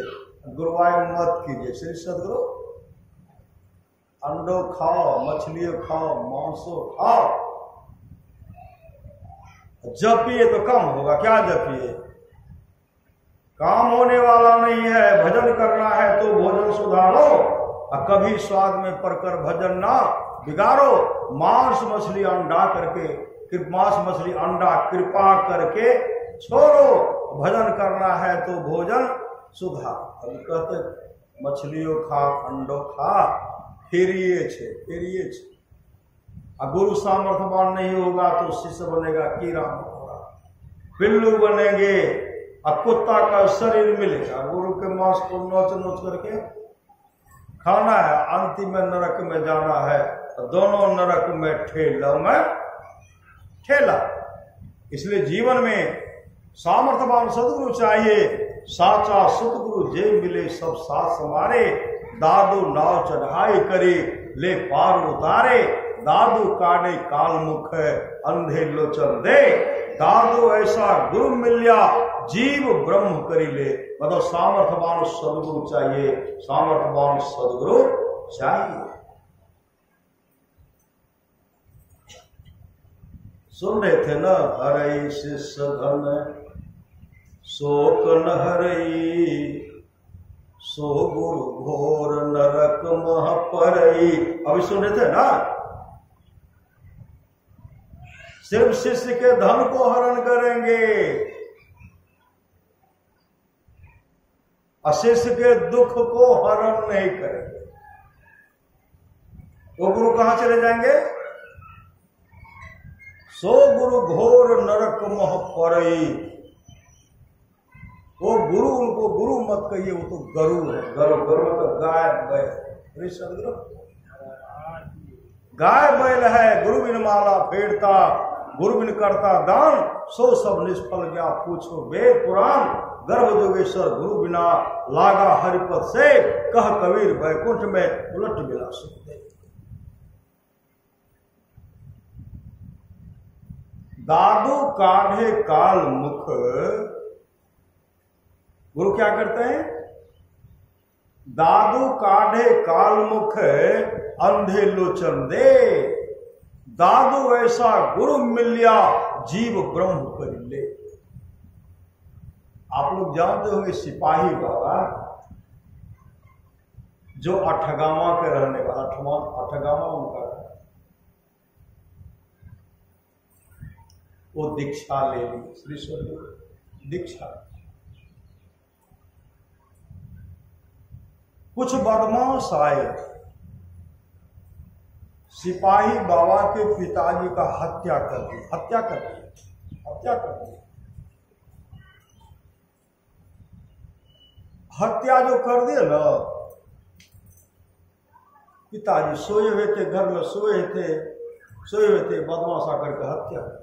गुरुवाई मत कीजिए। श्री सदगुरु अंडो खाओ, मछलियों खाओ, मांसो खाओ, जपिए तो कम होगा। क्या जपिए? काम होने वाला नहीं है, भजन करना है तो भोजन सुधारो, और कभी स्वाद में पड़कर भजन ना बिगाड़ो। मांस मछली अंडा करके, मांस मछली अंडा कृपा करके छोड़ो। भजन करना है तो भोजन सुधार। अभी कहते मछलियों खा, अंडो खा, फेरिए छे। और गुरु सामर्थ्यवान नहीं होगा तो शिष्य बनेगा कीड़ा मकोड़ा, पिल्लू बनेंगे, और कुत्ता का शरीर मिलेगा। गुरु के मांस को नोच नोच करके खाना है, अंतिम में नरक में जाना है। तो दोनों नरक में ठेला। इसलिए जीवन में सामर्थ्यवान सदगुरु चाहिए। साचा सतगुरु जे मिले सब साथ संवारे, दादू नाव चढ़ाई करे ले पार उतारे। दादू काने काल मुख अंधे लोचन दे, दादू ऐसा गुरु मिलिया जीव ब्रह्म करी ले। मतलब सामर्थ्यवान सदगुरु चाहिए, सामर्थ्यवान सदगुरु चाहिए। सुन रहे थे ना, हरई शिष्य धन शोक न हरई, सो गुरु घोर नरक मह परई। अभी सुन रहे थे ना, सिर्फ शिष्य के धन को हरण करेंगे, अशिष्य के दुख को हरण नहीं करेंगे। वो गुरु कहां चले जाएंगे? सो गुरु घोर नरक मह परई। वो गुरु, उनको गुरु मत कहिए, वो तो गरु है। गरु मतलब गाय बैल। सदगुरु गाय बैल है, गुरु बिन माला फेरता, गुरु बिन करता दान, सो सब निष्फल गया पूछो वेद पुराण। गर्भ जोगेश्वर गुरु बिना लागा हरिपद से, कह कबीर बैकुंठ में उलट मिला सुखदेव। दादू काढ़े काल मुख, गुरु क्या करते हैं? दादू काढ़े काल मुख अंधे लोचन दे, दादू ऐसा गुरु मिलिया जीव ब्रह्म कर ले। आप लोग जानते होंगे सिपाही बाबा, जो अठगामा के रहने वाला, अठगामा उनका, वो दीक्षा ले ली। श्री सदगुरु दीक्षा। कुछ बदमाश आए, सिपाही बाबा के पिताजी का हत्या कर दी। हत्या जो कर दिया ना, पिताजी सोए हुए थे, घर में सोए हुए थे, बदमाश आकर के हत्या कर।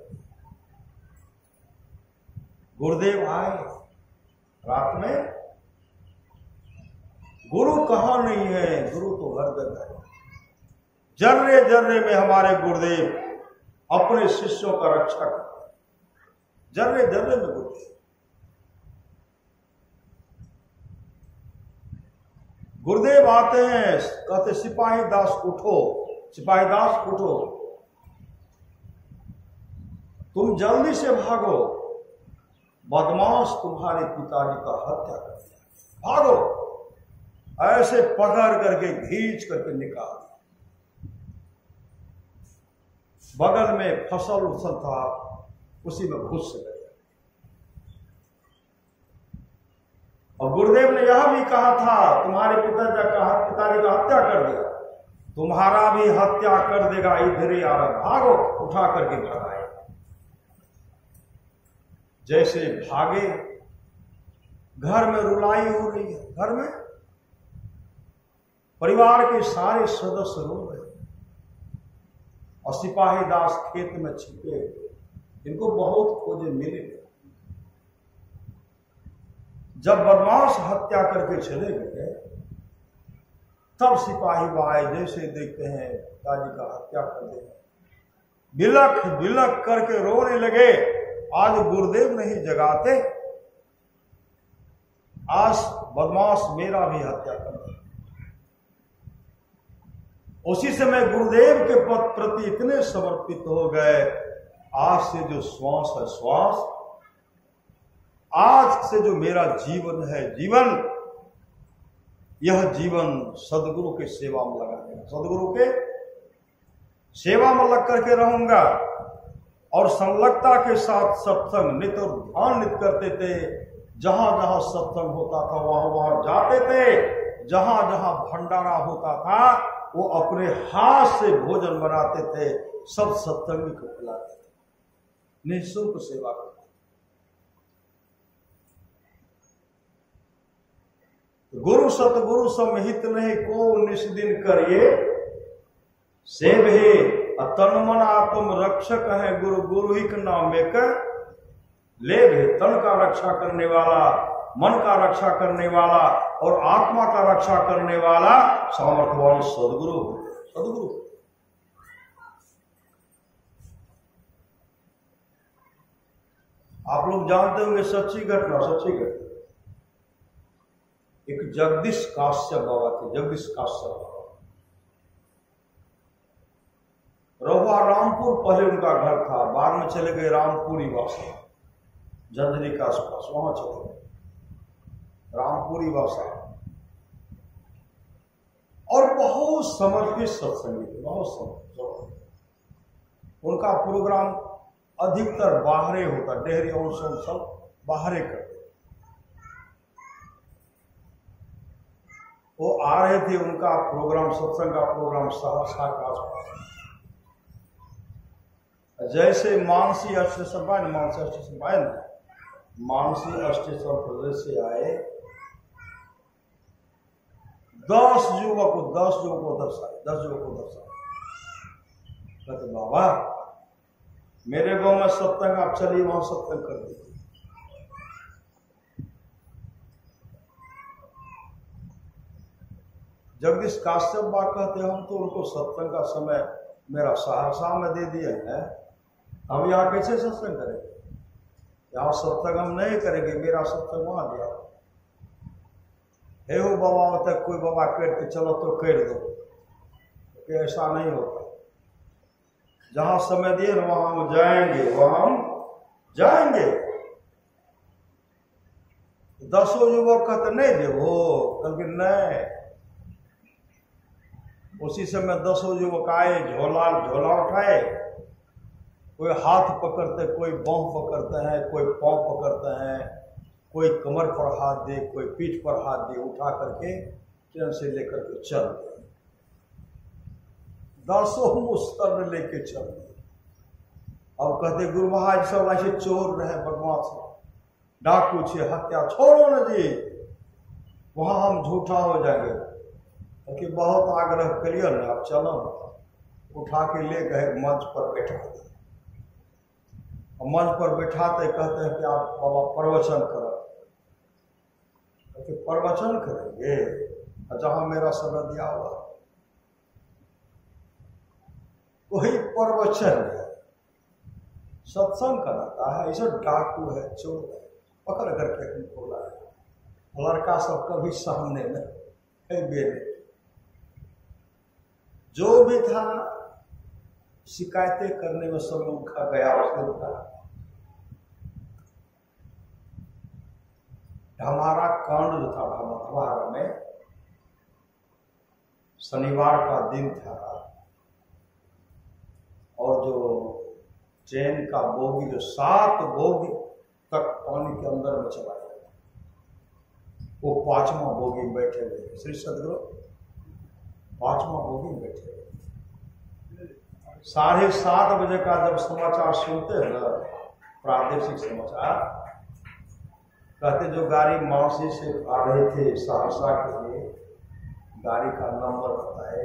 गुरुदेव आए रात में, गुरु कहाँ नहीं है, गुरु तो हर जगह है। जर्रे जर्रे में हमारे गुरुदेव अपने शिष्यों का रक्षा करते, जर्रे जर्रे में गुरुदेव। गुरुदेव आते हैं, कहते सिपाही दास उठो, सिपाही दास उठो, तुम जल्दी से भागो, बदमाश तुम्हारे पिताजी का हत्या कर दिया, भागो। ऐसे पकड़ करके खींच करके निकाल। बगल में फसल उसल था, उसी में घुस गए। और गुरुदेव ने यह भी कहा था, तुम्हारे पिताजी का हत्या कर दिया, तुम्हारा भी हत्या कर देगा, इधर ही आ रहा, भागो। उठा करके भगाए। जैसे भागे, घर में रुलाई हो रही है, घर में परिवार के सारे सदस्य रो रहे, और सिपाही दास खेत में छिपे, इनको बहुत खोजे मिले। जब बदमाश हत्या करके चले गए, तब सिपाही भाई जैसे देखते हैं पिताजी का हत्या कर दे, बिलख बिलख करके रोने लगे। आज गुरुदेव नहीं जगाते, आज बदमाश मेरा भी हत्या कर दे। उसी समय गुरुदेव के पद प्रति इतने समर्पित हो गए, आज से जो श्वास है श्वास, आज से जो मेरा जीवन है जीवन, यह जीवन सदगुरु के सेवा में लगा देगा, सदगुरु के सेवा में लग करके रहूंगा। और संलग्नता के साथ सत्संग नित और ध्यान नित करते थे। जहां जहां सत्संग होता था वहां वहां जाते थे, जहां जहां भंडारा होता था वो अपने हाथ से भोजन बनाते थे, सब सत्संगी को खिलाते थे, निःशुल्क सेवा करते। गुरु सतगुरु समिहित नहीं को निस दिन करिए सेव है, तन मन आत्म रक्षक है गुरु, गुरु ही का नाम में ले भे। तन का रक्षा करने वाला, मन का रक्षा करने वाला और आत्मा का रक्षा करने वाला सामर्थ्यवान सदगुरु, सदगुरु। आप लोग जानते होंगे सच्ची घटना, सच्ची घटना। एक जगदीश काश्यप बाबा थे, जगदीश काश्यप बाबा, रहुआ रामपुर पहले उनका घर था, बाद में चले गए रामपुरी वासा, जंजनी के आसपास, वहां चले गए रामपुरी वासा। और बहुत समर्पित सत्संगी थे, बहुत समर्पित। उनका प्रोग्राम अधिकतर बाहरे होता, डेहरी और सब बाहरे करते। वो आ रहे थे, उनका प्रोग्राम, सत्संग का प्रोग्राम सहरसा के आसपास। जैसे मानसी स्टेशन पाए, मानसी स्टेशन पाए ना, मानसी स्टेशन प्रदेश से आए 10 युवक को दर्शाए, 10 युवक को दर्शाए। कहते बाबा मेरे गांव में सत्संग, आप चलिए वहां सत्संग कर दीजिए। जगदीश काश्यप बा कहते हम तो उनको सत्संग का समय मेरा सहरसा में दे दिए हैं, हम यहाँ कैसे सत्संग करेंगे? यहाँ सत्संग हम नहीं करेंगे, मेरा सत्संग वहां दिया। हे हो बाबा तक कोई बाबा कर के चलो तो कर दो, कि ऐसा नहीं होता। जहां समय दिए ना वहां हम जाएंगे, वहां हम जाएंगे। 10 युवक कहते नहीं देवो, कभी नहीं। उसी समय 10 युवक आए, झोला उठाए, कोई हाथ पकड़ते, कोई बांह पकड़ते हैं, कोई पांव पकड़ते हैं, कोई कमर पर हाथ दे, कोई पीठ पर हाथ दे, उठा करके ट्रेन से लेकर के चल गए। 10 मुस्तर में लेके चल गए। अब कहते गुरु महाराज सब ऐसे चोर रहे, बदमाश डाकू छे, हत्या छोड़ो न जी, वहां हम झूठा हो जाएंगे, क्योंकि बहुत आग्रह करिए ना, आप चलो, उठा के ले गए मंच पर बैठा दिए। मंच पर बैठाते कहते हैं कि आप बाबा प्रवचन करो, कि प्रवचन करेंगे जहां मेरा समय दिया हुआ वही प्रवचन है, सत्संग कराता है। ऐसा डाकू है, चोर है, पकड़ करके हमको लाया। लड़का सब कभी सामने में है बेरे, जो भी था शिकायतें करने में सब उनका गया। उसने बताया हमारा कांड जो था धमारा में, शनिवार का दिन था और जो ट्रेन का बोगी जो 7 बोगी तक पानी के अंदर में चला गया, वो 5वां बोगी में बैठे हुए श्री सदगुरु 5वां बोगी में बैठे हुए। 7:30 बजे का जब समाचार सुनते हैं ना, प्रादेशिक समाचार, कहते जो गाड़ी मौसी से आ रहे थे सहरसा के लिए, गाड़ी का नंबर बताए,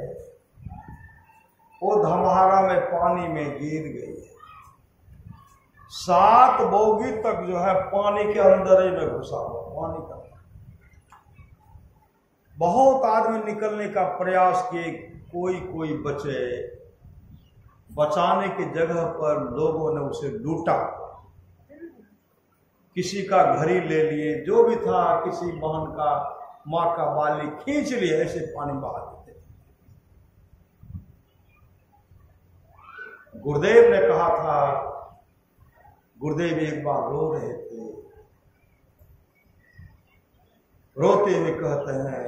वो धमहारा में पानी में गिर गई है। 7 बोगी तक जो है पानी के अंदर ही में घुसा हुआ, पानी का। बहुत आदमी निकलने का प्रयास किए, कोई बचे। बचाने की जगह पर लोगों ने उसे लूटा, किसी का घड़ी ले लिए, जो भी था, किसी बहन का, माँ का बाली खींच लिए, ऐसे पानी बहा देते। गुरुदेव ने कहा था, गुरुदेव एक बार रो रहे थे, रोते हुए कहते हैं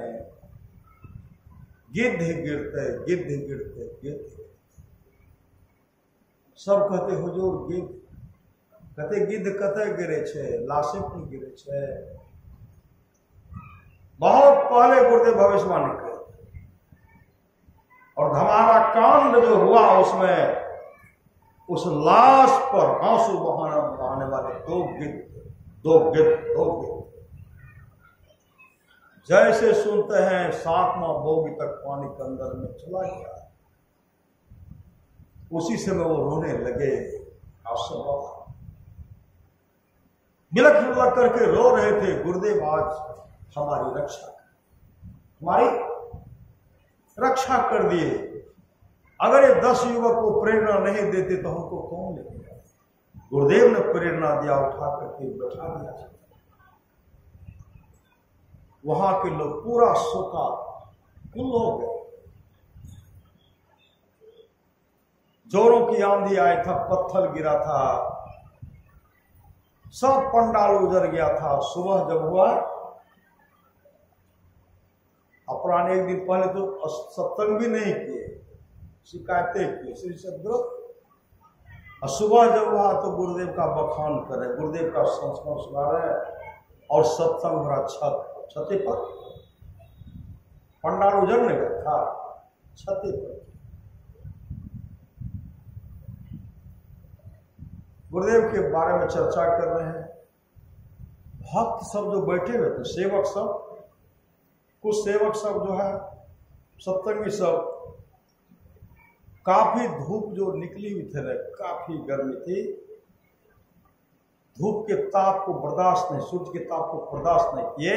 गिद्ध गिरते गिद्ध गिरते गिद्ध। सब कहते हुजूर गिद्ध, कहते गिद्ध कते गिरे छे, लाशे पर गिरे छे। बहुत पहले गुरुदेव भविष्यवाणी करे, और धमारा कांड जो हुआ उसमें उस लाश पर आंसू बहाने वाले 2 गिद्ध जैसे सुनते हैं 7वां बोगी तक पानी के अंदर में चला गया। उसी समय वो रोने लगे, बिलख बिलख करके रो रहे थे, गुरुदेव आज हमारी रक्षा कर दिए। अगर ये 10 युवक को प्रेरणा नहीं देते तो हमको कौन लेगा। गुरुदेव ने प्रेरणा दिया, उठा करके बैठा दिया। वहां के लोग पूरा सोका कुल हो गए। जोरों की आंधी आई था, पत्थर गिरा था, सब पंडाल उजड़ गया था। सुबह जब हुआ, अपरान एक दिन पहले तो सत्संग भी नहीं किए, शिकायतें की श्री सदगुरु। और सुबह जब हुआ तो गुरुदेव का बखान करे, गुरुदेव का संस्मरण सुना रहे, और सत्संग भरा छते पर, पंडाल उजड़ने गया था, छते पर गुरुदेव के बारे में चर्चा कर रहे हैं। भक्त सब जो बैठे हुए थे, सेवक सब, कुछ सेवक सब जो है, सत्संगी सब, काफी धूप जो निकली हुई थी, काफी गर्मी थी, धूप के ताप को बर्दाश्त नहीं, सूर्य के ताप को बर्दाश्त नहीं किए।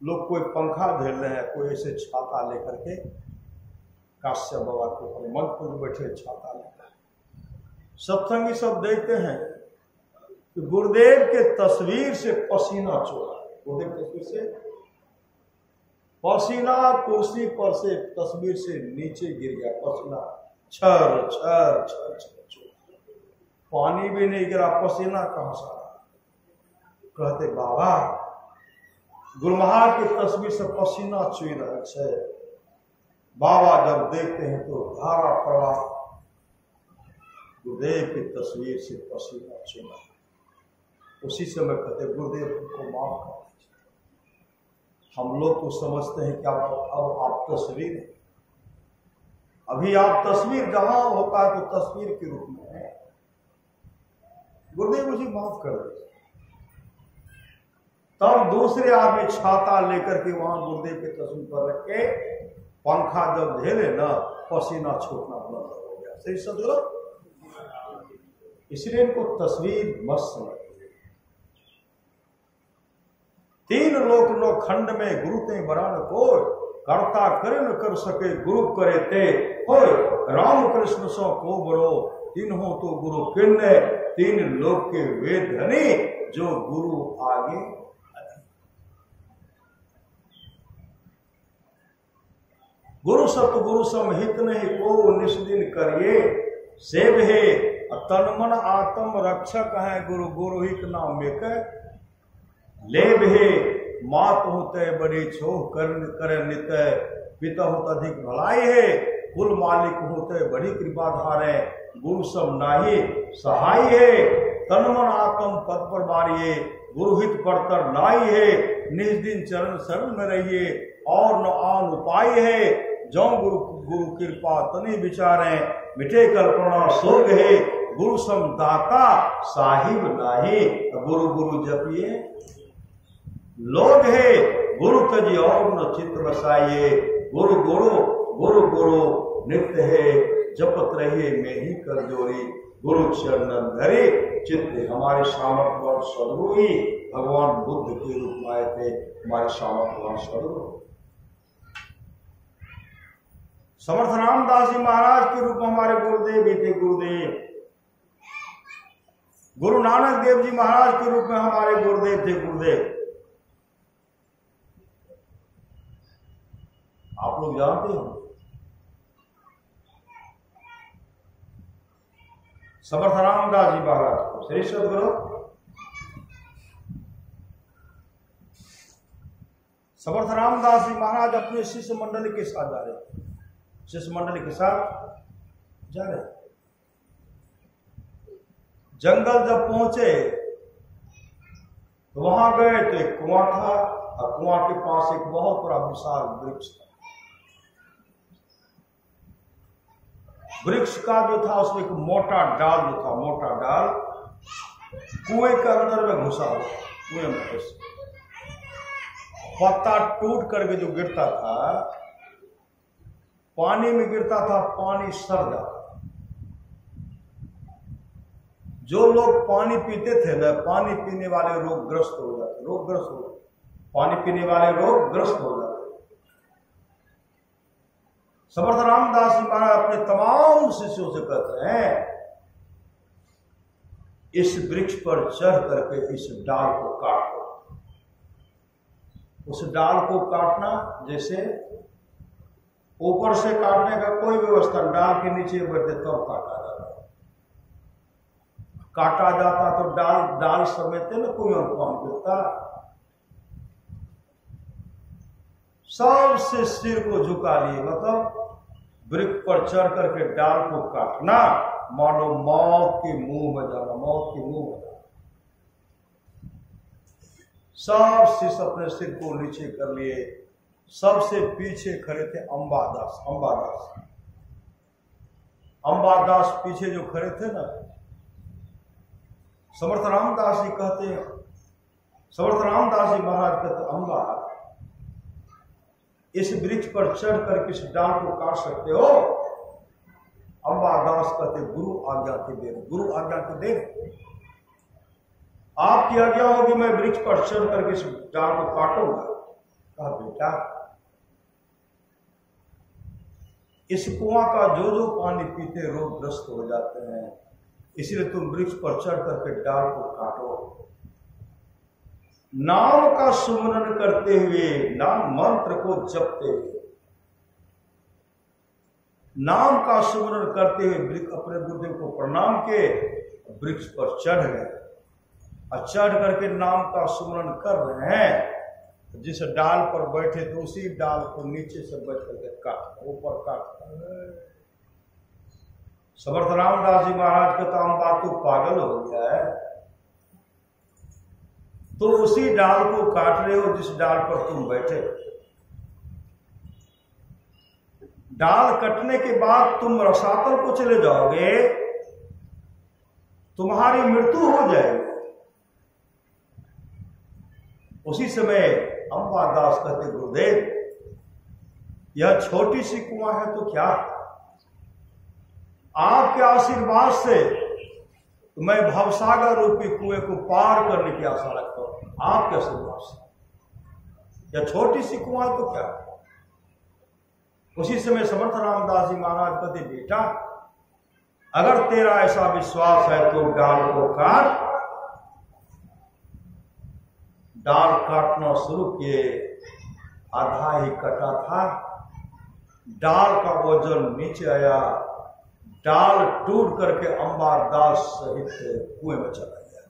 लोग कोई पंखा झेल रहे हैं, कोई ऐसे छाता लेकर के, काश्यप बाबा को मंच पर बैठे छाता लेकर। सत्संगी सब देखते हैं कि गुरुदेव के तस्वीर से पसीना छोड़ा, गुरुदेव की तस्वीर से पसीना कुर्सी पर से तस्वीर से नीचे गिर गया, पसीना छर छर छर छर, पानी भी नहीं गिरा, पसीना कहां से आया। कहते बाबा गुरु महाराज की तस्वीर से पसीना चुई रहे है। बाबा जब देखते हैं तो धारा प्रवाह गुरुदेव की तस्वीर से पसीना चुना। उसी समय कहते गुरुदेव को माफ कर दीजिए। हम लोग तो समझते हैं कि अब आप तस्वीर है, अभी आप तस्वीर जहां होता है तो तस्वीर के रूप में है। गुरुदेव मुझे माफ कर दीजिए। तब दूसरे आदमी छाता लेकर के वहां गुरुदेव के तस्वीर पर रख के पंखा जब झेले ना, पसीना छूटना बंद हो गया। सही समझो। इसलिए इनको तस्वीर मत समझ। तीन लोक नो खंड में गुरु ते बरान को करता करे न कर सके गुरु करे ते हो राम कृष्ण सो को बरो तीनों तो गुरु किन्ने तीन लोक के वेद धनी जो गुरु आगे। गुरु सतगुरु समहित नहीं को निष्दिन करिए सेव है तन मन आत्म रक्षक है गुरु गुरु हित नाम में कह लेब है मात होते बड़ी छोह कर नित पिता होता अधिक भलाई है कुल मालिक होते बड़ी कृपा धारे गुरु सब नाही सहाय है तन मन आत्म पद पर मारिए गुरु हित पड़तर नाई है निज दिन चरण शरण में रहिए और न आन उपाय है जो गुरु गुरु कृपा तनि विचारे मिटे कल्पना सोग है गुरु सम दाता साहिब नाही गुरु गुरु जपिए लोग है गुरु तजी और न चित्त बसाइए गुरु गुरु गुरु गुरु नित्य है जपत रहिए मैं ही कर जोड़ी गुरु चरणन धरे चित्त हमारे सामर्थ्यवान सदगुरु ही भगवान बुद्ध के रूप में आए थे। हमारे सामर्थ्यवान सदगुरु समर्थ रामदास जी महाराज के रूप में हमारे गुरुदेव भी थे। गुरुदेव गुरु नानक देव जी महाराज के रूप में हमारे गुरुदेव थे। गुरुदेव आप लोग जानते हो समर्थ रामदास जी महाराज को श्री सदगुरु समर्थ रामदास जी महाराज अपने शिष्य मंडली के साथ जा रहे, शिष्य मंडली के साथ जा रहे। जंगल जब पहुंचे तो वहां गए तो एक कुआं था और कुआं के पास एक बहुत बड़ा विशाल वृक्ष था। वृक्ष का जो था उसमें एक मोटा डाल जो था, मोटा डाल कुएं के अंदर में घुसा हुआ, कुएं में घुस पत्ता टूट करके जो गिरता था पानी में गिरता था, पानी सड़ जाता। जो लोग पानी पीते थे ना, पानी पीने वाले रोग ग्रस्त हो जाते, रोगग्रस्त हो जाते, पानी पीने वाले रोग ग्रस्त हो जाते। समर्थ रामदास जी महाराज अपने तमाम शिष्यों से कहते हैं इस वृक्ष पर चढ़ करके इस डाल को काटो। उस डाल को काटना जैसे ऊपर से काटने का कोई व्यवस्था, डाल के नीचे बैठे तब काटा जाता, काटा जाता तो डाल समेटे ना कोई और कौन गिरता। सबसे सिर को झुका लिए, मतलब वृक्ष पर चढ़ करके डाल को काटना मानो मौत के मुंह में जाना, मौत के मुंह में जाना। सब शिष्य अपने सिर को नीचे कर लिए। सबसे पीछे खड़े थे अंबादास। अंबादास पीछे जो खड़े थे ना, समर्थ रामदास जी कहते हैं, समर्थ रामदास जी महाराज कहते अंबा इस वृक्ष पर चढ़ कर किस डाल को काट सकते हो? अंबादास कहते गुरु आज्ञा के देर, गुरु आज्ञा के देर, आपकी आज्ञा होगी मैं वृक्ष पर चढ़ कर किस डाल को काटूंगा। कहा बेटा इस कुआं का जो जो पानी पीते रोगग्रस्त हो जाते हैं, इसलिए तुम वृक्ष पर चढ़ करके डाल को काटो। नाम का सुमरन करते हुए, नाम मंत्र को जपते हुए, नाम का सुमरन करते हुए अपने गुरुदेव को प्रणाम के वृक्ष पर चढ़ गए और चढ़ करके नाम का सुमरन कर रहे हैं। जिस डाल पर बैठे तो उसी डाल को नीचे से बैठ करके काट, ऊपर काट। समर्थ रामदास जी महाराज का तो बात तो पागल हो गया है, तो उसी डाल को काट रहे हो जिस डाल पर तुम बैठे। डाल कटने के बाद तुम रसातल को चले जाओगे, तुम्हारी मृत्यु हो जाएगी। उसी समय अंबादास कहते गुरुदेव यह छोटी सी कुआं है तो क्या, आपके आशीर्वाद से मैं भवसागर रूपी कुएं को पार करने की आशा रखता हूं, आपके आशीर्वाद से। यह छोटी सी कुआं तो क्या। उसी समय समर्थ रामदास जी महाराज कहते बेटा अगर तेरा ऐसा विश्वास है तो डाल को काट। डाल काटना शुरू किए, आधा ही कटा था, डाल का वजन नीचे आया, डाल टूट करके अंबादास सहित कुएं में चला गया।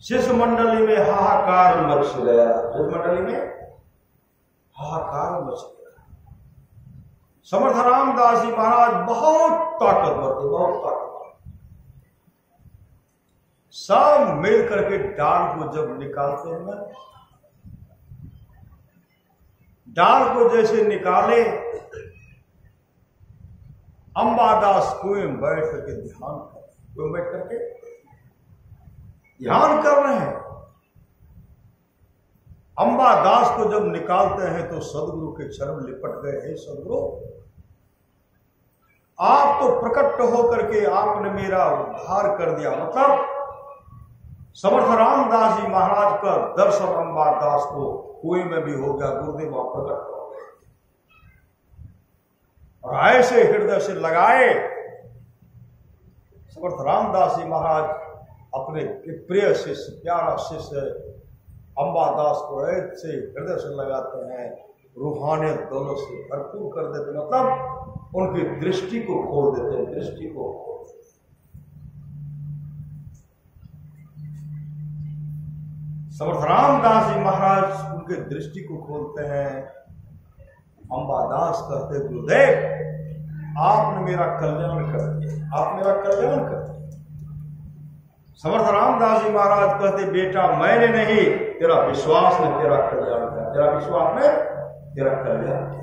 शिष्य मंडली में हाहाकार मच गया, शिष्य मंडली में हाहाकार मच गया। समर्थ रामदास जी महाराज बहुत ताकतवर थे, बहुत ताकतवर। सब मिल करके डाल को जब निकालते हैं ना, डाल को जैसे निकाले, अंबादास कुएं में बैठ करके ध्यान कर, कुएं बैठ करके ध्यान कर रहे हैं। अंबादास को जब निकालते हैं तो सदगुरु के चरण लिपट गए, हे सदगुरु आप तो प्रकट होकर के आपने मेरा उद्धार कर दिया। मतलब समर्थ रामदास जी महाराज का दर्शन अंबादास को कुएं में भी हो गया, गुरुदेव आप प्रकट हो गए। और ऐसे हृदय से लगाए समर्थ रामदास जी महाराज अपने प्रिय शिष्य, प्यारा शिष्य अंबादास को ऐसे हृदय से लगाते हैं, रूहानियत दौलत से भरपूर कर देते, मतलब उनकी दृष्टि को खोल देते हैं, दृष्टि को खोल देते हैं। समर्थ रामदास जी महाराज उनके दृष्टि को खोलते हैं। अंबादास कहते गुरुदेव आपने मेरा कल्याण कर दिया, आप मेरा कल्याण कर दिया। समर्थ रामदास जी महाराज कहते बेटा मैंने नहीं, तेरा विश्वास ने तेरा कल्याण किया, तेरा विश्वास ने तेरा कल्याण किया।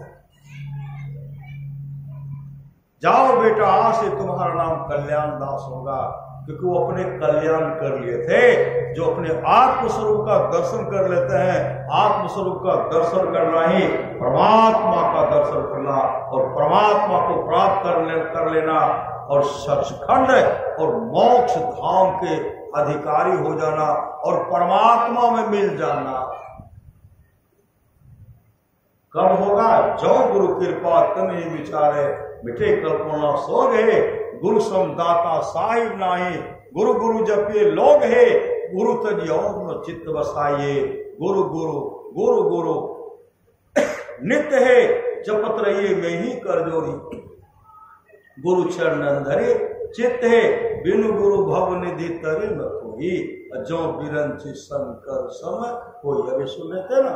जाओ बेटा आज से तुम्हारा नाम कल्याण दास होगा, क्योंकि वो अपने कल्याण कर लिए थे। जो अपने आत्मस्वरूप का दर्शन कर लेते हैं, आत्मस्वरूप का दर्शन करना ही परमात्मा का दर्शन करना और परमात्मा को प्राप्त कर लेना और सचखंड और मोक्ष धाम के अधिकारी हो जाना और परमात्मा में मिल जाना। कब होगा? जो गुरु कृपा तन ही विचारे, मिठे कल्पना सो गए, गुरु समदाता साहिब नाही, गुरु गुरु जपिए लोग है, गुरु तजियो चित्त बसाइए, गुरु गुरु गुरु गुरु नित्य है, जपत रहिए में ही कर जोरी, गुरु चरण धरे चित्त है, बिनु गुरु भव निधि तरे न कोई, जो बिरंची शंकर सम कोई। अभी सुन लेते ना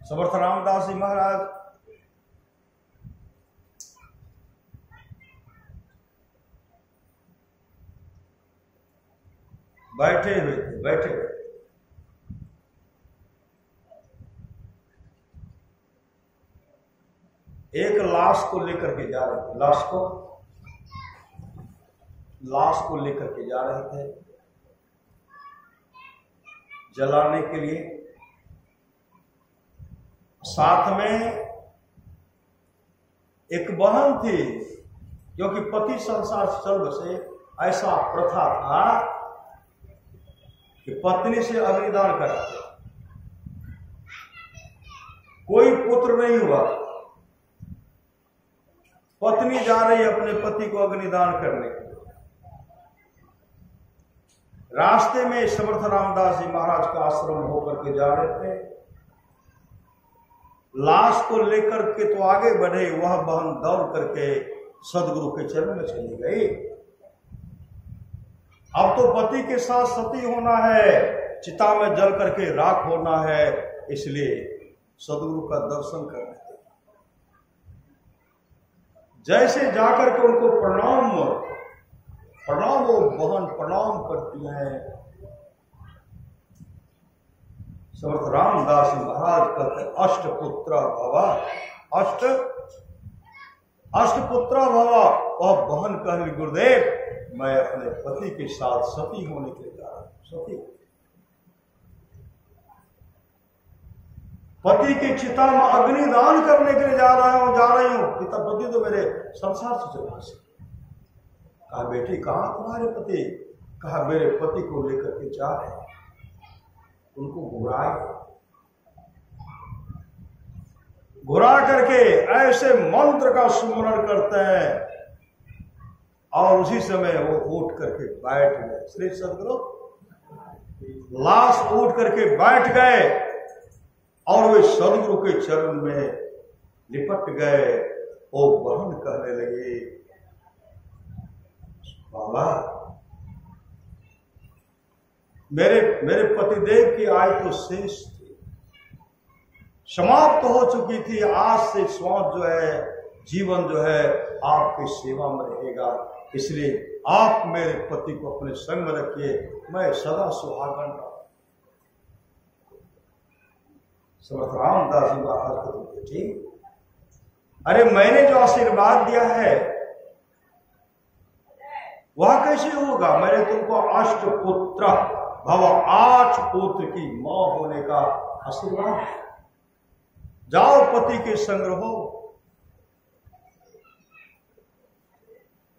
समर्थ रामदास जी महाराज बैठे हुए थे, बैठे हुए एक लाश को लेकर के जा रहे थे, लाश को लेकर के जा रहे थे जलाने के लिए। साथ में एक बहन थी, क्योंकि पति संसार चल बसे, ऐसा प्रथा था कि पत्नी से अग्निदान कराते। कोई पुत्र नहीं हुआ, पत्नी जा रही अपने पति को अग्निदान करने के लिए। रास्ते में समर्थ रामदास जी महाराज का आश्रम होकर के जा रहे थे। लाश को लेकर के तो आगे बढ़े, वह बहन दौड़ करके सदगुरु के चरण में चली गई। अब तो पति के साथ सती होना है, चिता में जल करके राख होना है, इसलिए सदगुरु का दर्शन करने थे। जैसे जाकर के उनको प्रणाम, वो बहन प्रणाम करती हैं। समर्थ रामदास महाराज कहते अष्टपुत्र भवा, अष्ट अष्टपुत्रा भवा, वह बहन कह रही गुरुदेव मैं अपने पति के साथ सती होने के लिए जा रहा हूं। सती पति की चिता में अग्निदान करने के लिए जा रही हूं। पिता पति तो मेरे संसार से चला से। कहा बेटी कहां तुम्हारे पति? कहा मेरे पति को लेकर के जा रहे हैं। उनको घुरा करके ऐसे मंत्र का सुमरण करते हैं और उसी समय वो उठ करके बैठ गए। श्री सदगुरु लाश उठ करके बैठ गए और वे सदगुरु के चरण में लिपट गए। वो बहन कहने लगे बाबा मेरे पतिदेव की आयु तो शेष थी, समाप्त हो चुकी थी। आज से श्वास जो है, जीवन जो है आपकी सेवा में रहेगा। इसलिए आप मेरे पति को अपने संग में रखिए, मैं सदा सुहागन रहूं। समर्थ रामदास जी महाराज को तो बेटी अरे मैंने जो आशीर्वाद दिया है वह कैसे होगा? मैंने तुमको अष्टपुत्र भव 8 पुत्र की मां होने का आशीर्वाद है। जाओ पति के संग रहो,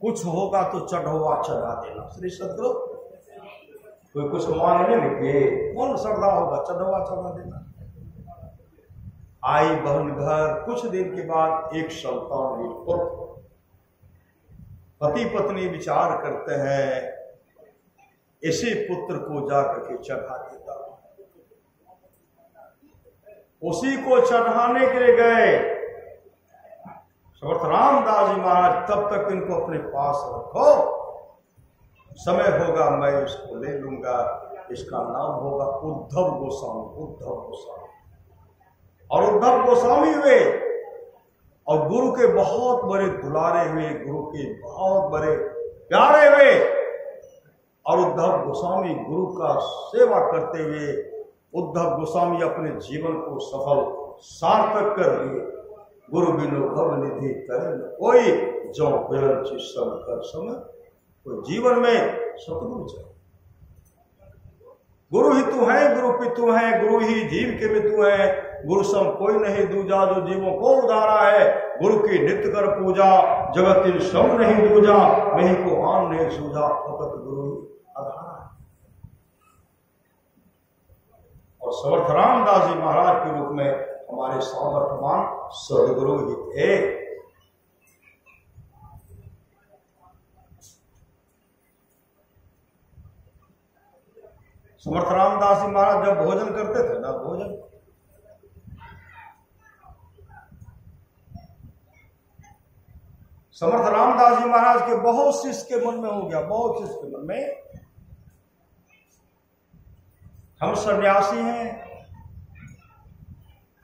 कुछ होगा तो चढ़ोवा चढ़ा देना। श्री सदगुरु कोई कुछ मांगने लगे कौन श्रद्धा होगा? चढ़ोवा चढ़ा देना। आई बहन घर, कुछ दिन के बाद एक संतान हुई, पुत्र। पति पत्नी विचार करते हैं इसी पुत्र को जाकर के चढ़ा देता। उसी को चढ़ाने के लिए गए। समर्थ रामदास जी महाराज तब तक इनको अपने पास रखो, समय होगा मैं इसको ले लूंगा। इसका नाम होगा उद्धव गोस्वामी। उद्धव गोस्वामी और उद्धव गोस्वामी हुए और गुरु के बहुत बड़े दुलारे हुए, गुरु के बहुत बड़े प्यारे हुए। और उद्धव गोस्वामी गुरु का सेवा करते हुए उद्धव गोस्वामी अपने जीवन को सफल सार्थक कर लिए। गुरु बिनु भव निधि तरन कोई, जो बिरल चिश्तम कर समय। कोई जीवन में सतगुरु चाहिए। गुरु ही तू है, गुरु पितु है, गुरु ही जीव के पितु है। गुरु सम कोई नहीं दूजा, जो जीवों को उधारा है। गुरु की नित्य कर पूजा, जगत इन सब नहीं दूजा। नहीं को आन नहीं सूझा, फकत गुरु आधार। और समर्थ रामदास जी महाराज के रूप में हमारे सामर्थ्यवान सदगुरु ही थे। समर्थ रामदास जी महाराज जब भोजन करते थे ना, भोजन समर्थ रामदास जी महाराज के बहुत शिष्य के मन में हो गया, बहुत शिष्य के मन में हम सन्यासी हैं,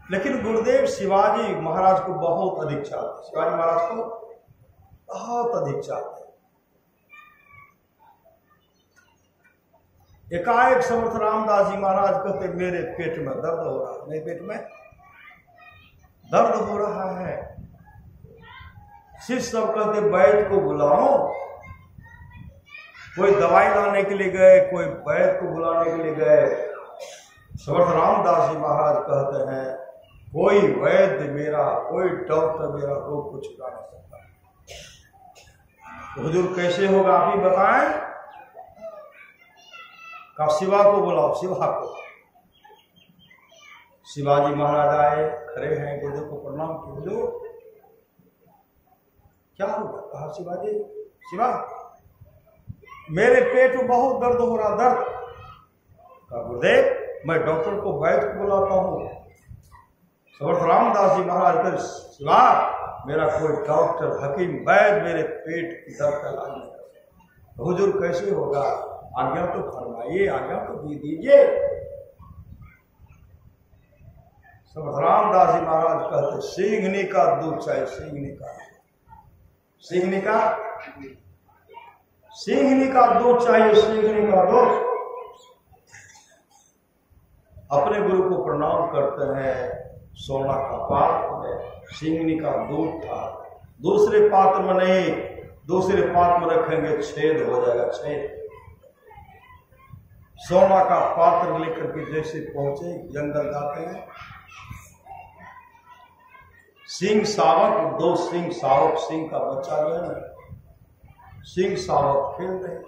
लेकिन गुरुदेव शिवाजी महाराज को बहुत अधिक चाहते। शिवाजी महाराज को बहुत अधिक चाहते। एकाएक समर्थ रामदास जी महाराज कहते मेरे पेट में दर्द हो रहा है, मेरे पेट में दर्द हो रहा है। शिष्य सब कहते वैद्य को बुलाओ। कोई दवाई लाने के लिए गए, कोई वैद्य को बुलाने के लिए गए। समर्थ रामदास जी महाराज कहते हैं कोई वैद्य मेरा, कोई डॉक्टर मेरा रोग को छुड़ा नहीं सकता। तो हुजूर कैसे होगा आप ही बताएं। का शिवा को बुलाओ, शिवा को। शिवाजी महाराज आए, खड़े हैं, गुरुदेव को प्रणाम किया। हुजूर क्या होगा? कहा शिवाजी, शिवा मेरे पेट में बहुत दर्द हो रहा, दर्द। कहा गुरुदेव मैं डॉक्टर को वैद्य को बुलाता हूं। समर्थ रामदास जी महाराज कर शिवा मेरा कोई डॉक्टर हकीम वैद्य मेरे पेट की दर्द का इलाज नहीं कर सकता। हुजूर कैसे होगा? आज्ञा तो फरमाइए, आज्ञा तो दे दीजिए। समर्थ रामदास जी महाराज कहते सिंघनी का दूध चाहिए, सिंघनी का, सिंघनी का, सिंघनी का दूध चाहिए, सिंघनी का दूध। अपने गुरु को प्रणाम करते हैं। सोना का पात्र में सिंघनी का दूध था। दूसरे पात्र में नहीं, दूसरे पात्र में रखेंगे छेद हो जाएगा, छेद। सोना का पात्र लेकर के जैसे पहुंचे, जंगल जाते हैं, सिंह शावक, दो सिंह शावक, सिंह का बच्चा जो है ना, सिंह शावक खेल रहे।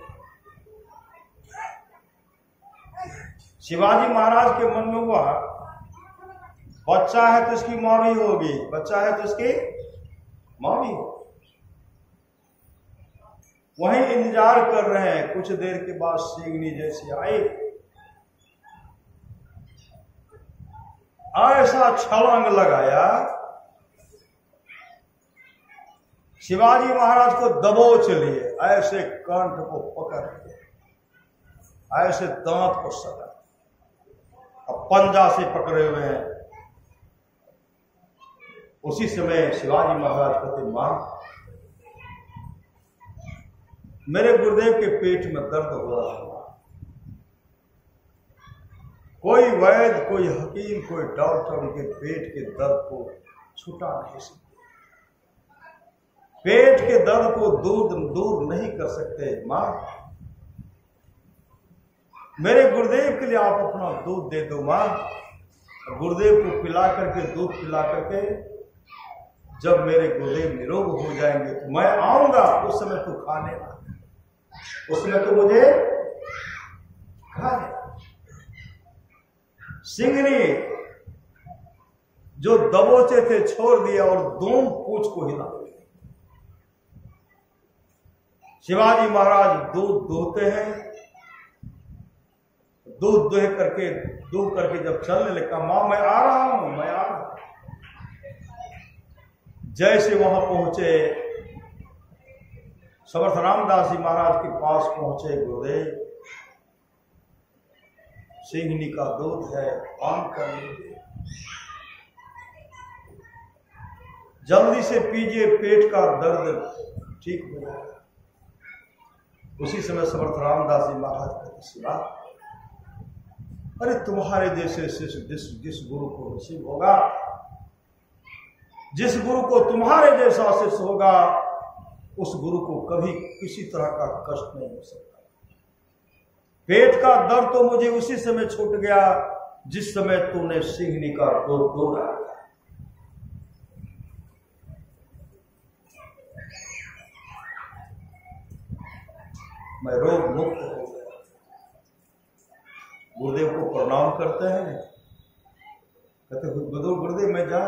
शिवाजी महाराज के मन में हुआ, बच्चा है तो इसकी माँ भी होगी, बच्चा है तो इसकी माँ भी होगी। वहीं इंतजार कर रहे हैं। कुछ देर के बाद सिंहनी जैसे आई, ऐसा छलांग लगाया, शिवाजी महाराज को दबोच लिए, ऐसे कंठ को पकड़ लिए, ऐसे दांत को सटा, अब पंजा से पकड़े हुए हैं। उसी समय शिवाजी महाराज कहते, मां मेरे गुरुदेव के पेट में दर्द हो रहा है। कोई वैद्य, कोई हकीम, कोई डॉक्टर उनके पेट के दर्द को छुटा नहीं सकते, पेट के दर्द को दूर नहीं कर सकते। मां मेरे गुरुदेव के लिए आप अपना दूध दे दो। मां गुरुदेव को पिला करके, दूध पिला करके जब मेरे गुरुदेव निरोग हो जाएंगे तो मैं आऊंगा, उस समय तू खा लेना, उस समय तो मुझे खा लेना। सिंहनी जो दबोचे थे छोड़ दिया और दोनों पूंछ को हिला दिया। शिवाजी महाराज दूध दोहते हैं, दूध दूह करके जब चलने लगा, मां मैं आ रहा हूं, मैं आ रहा हूं। जैसे वहां पहुंचे, समर्थ रामदास जी महाराज के पास पहुंचे गुरुदेव, सिंहनी का दूध है, पान कर लीजिए, जल्दी से पीजिए, पेट का दर्द ठीक हो जाएगा। उसी समय समर्थ रामदास जी महाराज कहते, शिवा अरे तुम्हारे जैसे शिष्य जिस गुरु को नसीब होगा, जिस गुरु को तुम्हारे जैसा शिष्य होगा, उस गुरु को कभी किसी तरह का कष्ट नहीं हो सकता। पेट का दर्द तो मुझे उसी समय छूट गया जिस समय तूने सिंहनी का दूध दोहा। मैं रोग मुक्त हो गया। गुरुदेव को प्रणाम करते हैं, कहते गुरुदेव मैं जा।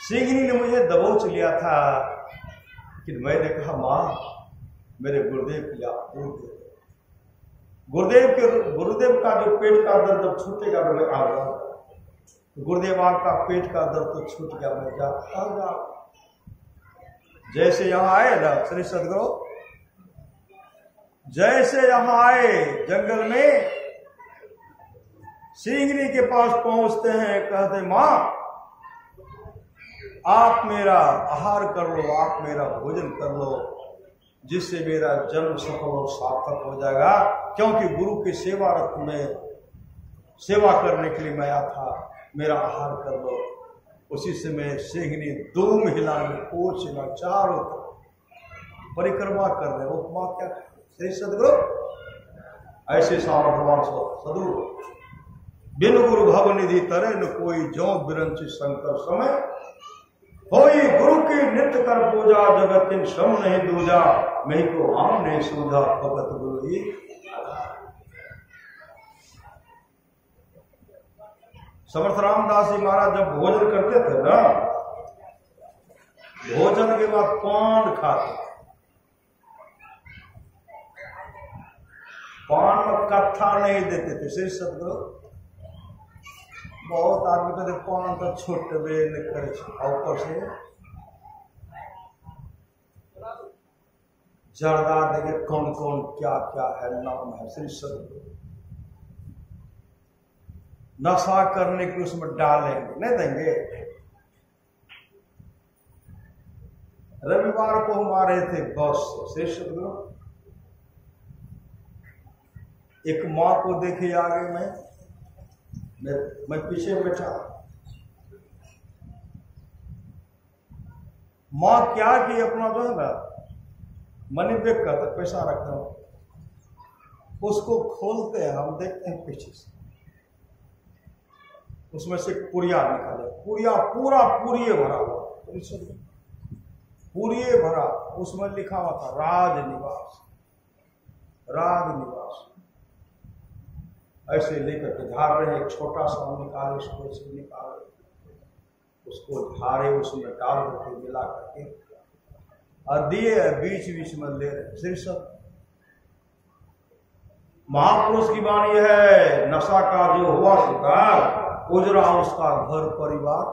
सिंहनी ने मुझे दबोच लिया था, लेकिन मैंने कहा मां मेरे गुरुदेव के लिए आप दूध दे दो। गुरुदेव का जो पेट का दर्द जब छूटेगा तो मैं आ जाऊंगा। गुरुदेव आपका पेट का दर्द तो छूट गया, मैं जा। जैसे यहां आए ना श्री सदगुरु, जैसे यहां आए जंगल में, सिंहनी के पास पहुंचते हैं, कहते मां आप मेरा आहार कर लो, आप मेरा भोजन कर लो, जिससे मेरा जन्म सफल और सार्थक हो जाएगा। क्योंकि गुरु के सेवा रथ में सेवा करने के लिए मैं आया था, मेरा आहार कर लो। उसी समय सिंहनी दूम हिलाने, पोछना, चारों तरफ परिक्रमा कर रहे। उपमा क्या श्री सदगुरु ऐसे सामर्थ्यवान सदगुरु, बिन गुरु भव निधि तरे न कोई, जो बिरंची शंकर समय होई गुरु की नित्य कर पूजा, जगत के श्रम नहीं दूजा, मैं को आम नहीं सूझा, भगत गुरु ही। समर्थ रामदास जी महाराज जब भोजन करते थे ना, भोजन के बाद पान खाते, पान में कट्ठा नहीं देते थे श्री सदगुरु। बहुत आदमी कहते पान तो छोटे बेल करे, ऊपर से जर्दा देंगे, कौन कौन क्या क्या है नाम है श्री सदगुरु। नशा करने की उसमें डालेंगे, नहीं देंगे। रविवार को हम आ रहे थे बस से श्री सदगुरु, एक माँ को देखे आगे मैं पीछे बैठा, माँ क्या कि अपना जो है ना मनी बैग का तक पैसा रखते हो, उसको खोलते हैं, हम देखते हैं पीछे से उसमें से पुड़िया निकाले, पुड़िया पूरा पुड़िए भरा हुआ, पुड़िए भरा, उसमें लिखा हुआ था राजनिवास, राजनिवास। ऐसे लेकर के झाड़ रहे, एक छोटा सा निकाले, उसको ऐसे निकाले, उसको झाड़े, उसमें डाल करके मिला करके और दिए, बीच बीच में ले रहे। सिर्फ सब महापुरुष की वाणी है, नशा का जो हुआ शिकार, उजरा उसका घर परिवार,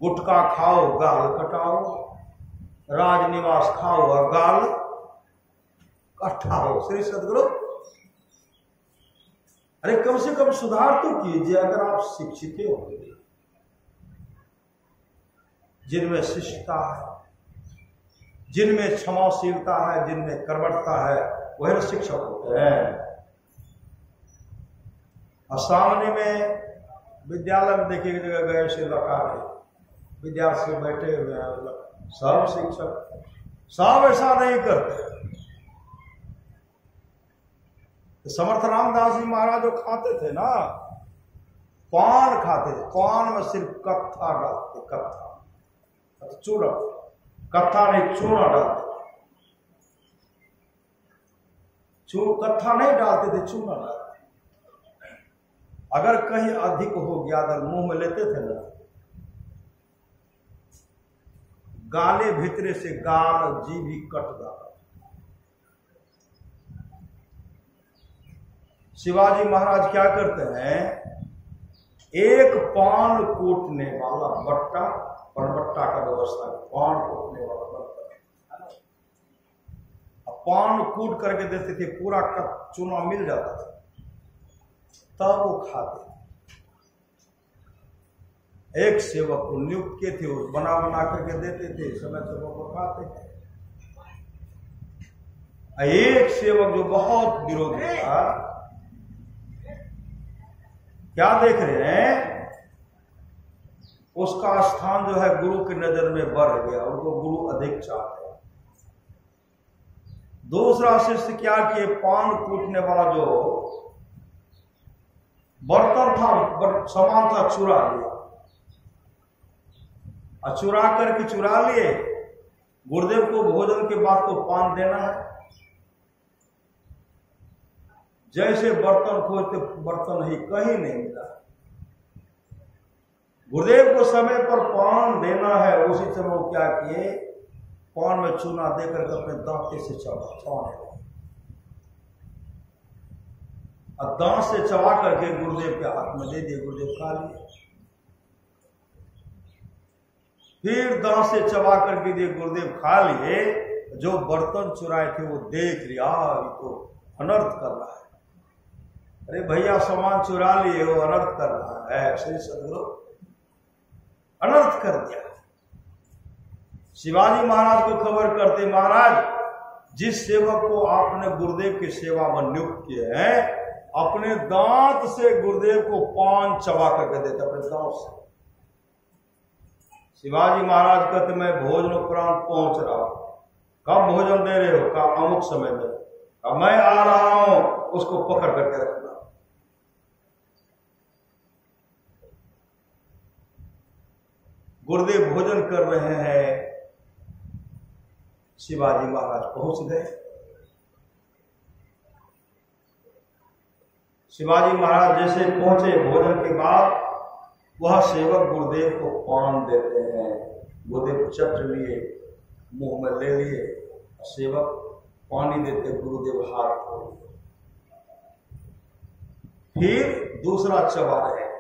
गुटखा खाओ गाल कटाओ, राजनिवास खाओ और गाल कटाओ। श्री सदगुरु, अरे कम से कम सुधार तो कीजिए। अगर आप शिक्षित होंगे, जिनमें शिष्टता है, जिनमें क्षमाशीलता है, जिनमें कर्मठता है, वह शिक्षक होते हैं। और सामने में विद्यालय में देखिए जगह गए से लौटा रहे, विद्यार्थी बैठे हुए हैं, सब शिक्षक सब ऐसा नहीं करते। तो समर्थ रामदास जी महाराज जो खाते थे ना, पान खाते थे, पान में सिर्फ कत्था डालते, कत्था चूड़ा, कत्था नहीं चूड़ा डालते, कत्था नहीं डालते थे, चूड़ा डालते। अगर कहीं अधिक हो गया, अगर मुंह में लेते थे ना, गाले भीतरे से गाल जी भी कट जाता। शिवाजी महाराज क्या करते हैं, एक पान कूटने वाला बट्टा, परबट्टा का व्यवस्था, पान कूटने वाला बट्टा, पान कूट करके देते थे, पूरा चूना मिल जाता था, तब वो खाते। एक सेवक को नियुक्त किए थे, वो बना बना करके देते थे, समय से वो खाते थे। एक सेवक जो बहुत विरोधी था, क्या देख रहे हैं, उसका स्थान जो है गुरु की नजर में बढ़ गया, उनको गुरु अधिक चाहते हैं। दूसरा शिष्य क्या किए, पान कूटने वाला जो बर्तन था, सामान था, चुरा लिया, और चुरा करके चुरा लिए। गुरुदेव को भोजन के बाद तो पान देना है, जैसे बर्तन खोजते, बर्तन ही कहीं नहीं मिला। गुरुदेव को समय पर पान देना है, उसी समय वो क्या किए, पान में चूना देकर के अपने दांते से चबाने लगे, और दांत से चबा करके गुरुदेव के हाथ में दे दिए, गुरुदेव खा लिए। फिर दांत से चबा करके दिए, गुरुदेव खा लिए। जो बर्तन चुराए थे वो देख लिया, ये तो अनर्थ कर रहा है, अरे भैया सामान चुरा लिए, वो अनर्थ कर रहा है। श्री सदगुरु अनर्थ कर दिया। शिवाजी महाराज को खबर करते, महाराज जिस सेवक को आपने गुरुदेव की सेवा में नियुक्त किए हैं, अपने दांत से गुरुदेव को पान चबा करके देते, अपने दांत से। शिवाजी महाराज कहते, मैं भोजन उपरांत पहुंच रहा हूं। कब भोजन दे रहे हो? कहा अमुक समय में। अब मैं आ रहा हूं, उसको पकड़ करके रखना। गुरुदेव भोजन कर रहे हैं, शिवाजी महाराज पहुंच गए। शिवाजी महाराज जैसे पहुंचे, भोजन के बाद वह सेवक गुरुदेव को पान देते हैं। गुरुदेव चट लिए, मुंह में ले लिए, सेवक पानी देते, गुरुदेव हाथ खोले। फिर दूसरा चबा रहे हैं।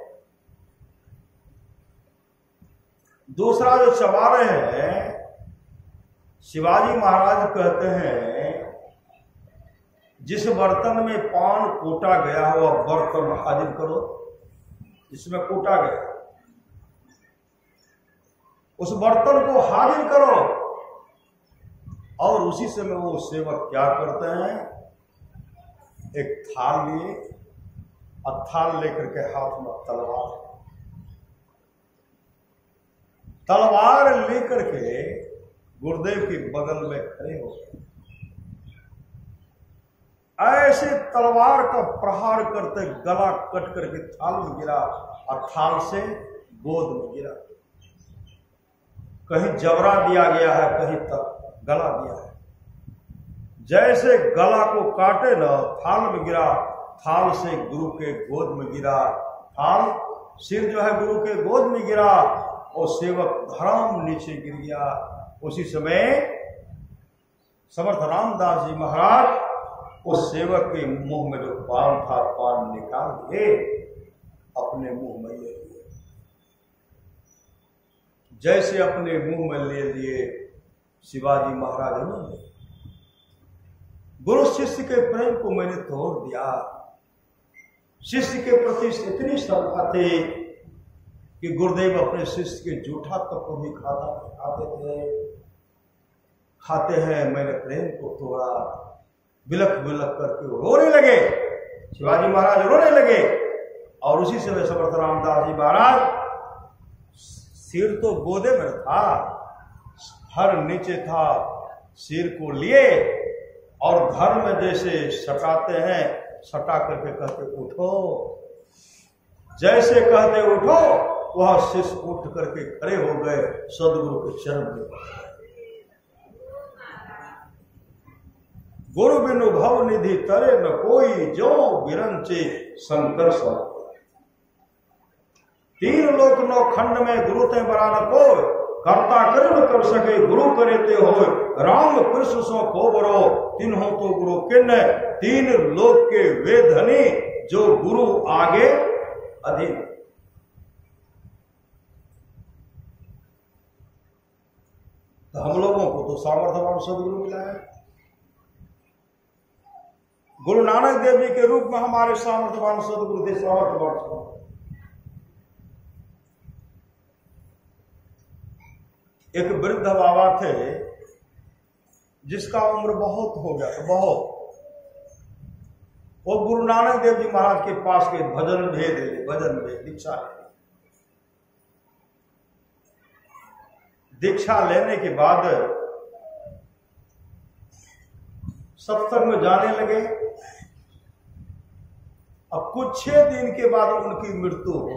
दूसरा जो चबा रहे हैं, शिवाजी महाराज कहते हैं, जिस बर्तन में पान कूटा गया हो, वह बर्तन हाजिर करो, जिसमें कूटा गया उस बर्तन को हाजिर करो। और उसी समय वो सेवक क्या करते हैं, एक थाल लिए, और थाल लेकर के हाथ में तलवार, तलवार लेकर के गुरुदेव के बगल में खड़े हो गए। ऐसे तलवार का प्रहार करते गला कट करके थाल में गिरा और थाल से गोद में गिरा। कहीं जबरा दिया गया है, कहीं तक गला दिया है। जैसे गला को काटे न, थाल में गिरा, थाल से गुरु के गोद में गिरा। थाल सिर जो है गुरु के गोद में गिरा और सेवक धड़ाम नीचे गिर गया। उसी समय समर्थ रामदास जी महाराज उस सेवक के मुंह में जो पान था, पान निकाल के अपने मुंह में ले लिए। जैसे अपने मुंह में ले लिए, शिवाजी महाराज ने गुरु शिष्य के प्रेम को मैंने तोड़ दिया। शिष्य के प्रति इतनी श्रद्धा थी कि गुरुदेव अपने शिष्य के जूठा तक को भी खाते हैं। मैंने प्रेम को तोड़ा। बिलख बिलख करके रोने लगे, शिवाजी महाराज रोने लगे। और उसी समय समर्थ रामदास जी महाराज सिर तो गोदे में था, हर नीचे था, सिर को लिए और घर में जैसे सटाते हैं, सटा करके कहते उठो। जैसे कहते उठो, वह शिष्य उठ करके खड़े हो गए सदगुरु के चरण में। गुरु बिनु भव निधि तरे न कोई, जो बिरंचे शंकर सम। तीन लोक नौ खंड में गुरु ते बरा न कोय, कर्ता करुण कर सके गुरु करे ते होय। राम कृष्ण सो को बरो, तिन्हों तो गुरु किन्ने। तीन लोक के वे धनी, जो गुरु आगे अधीन। तो हम लोगों को तो सामर्थ्यवान सदगुरु मिला है। गुरु नानक देव जी के रूप में हमारे सामर्थ्यवान सदगुरु थे। सामर्थ्यवान एक वृद्ध बाबा थे जिसका उम्र बहुत हो गया था, बहुत। वो गुरु नानक देव जी महाराज के पास के भजन भेद दीक्षा ले। दीक्षा लेने के बाद सत्संग में जाने लगे। अब कुछ 6 दिन के बाद उनकी मृत्यु हो गई।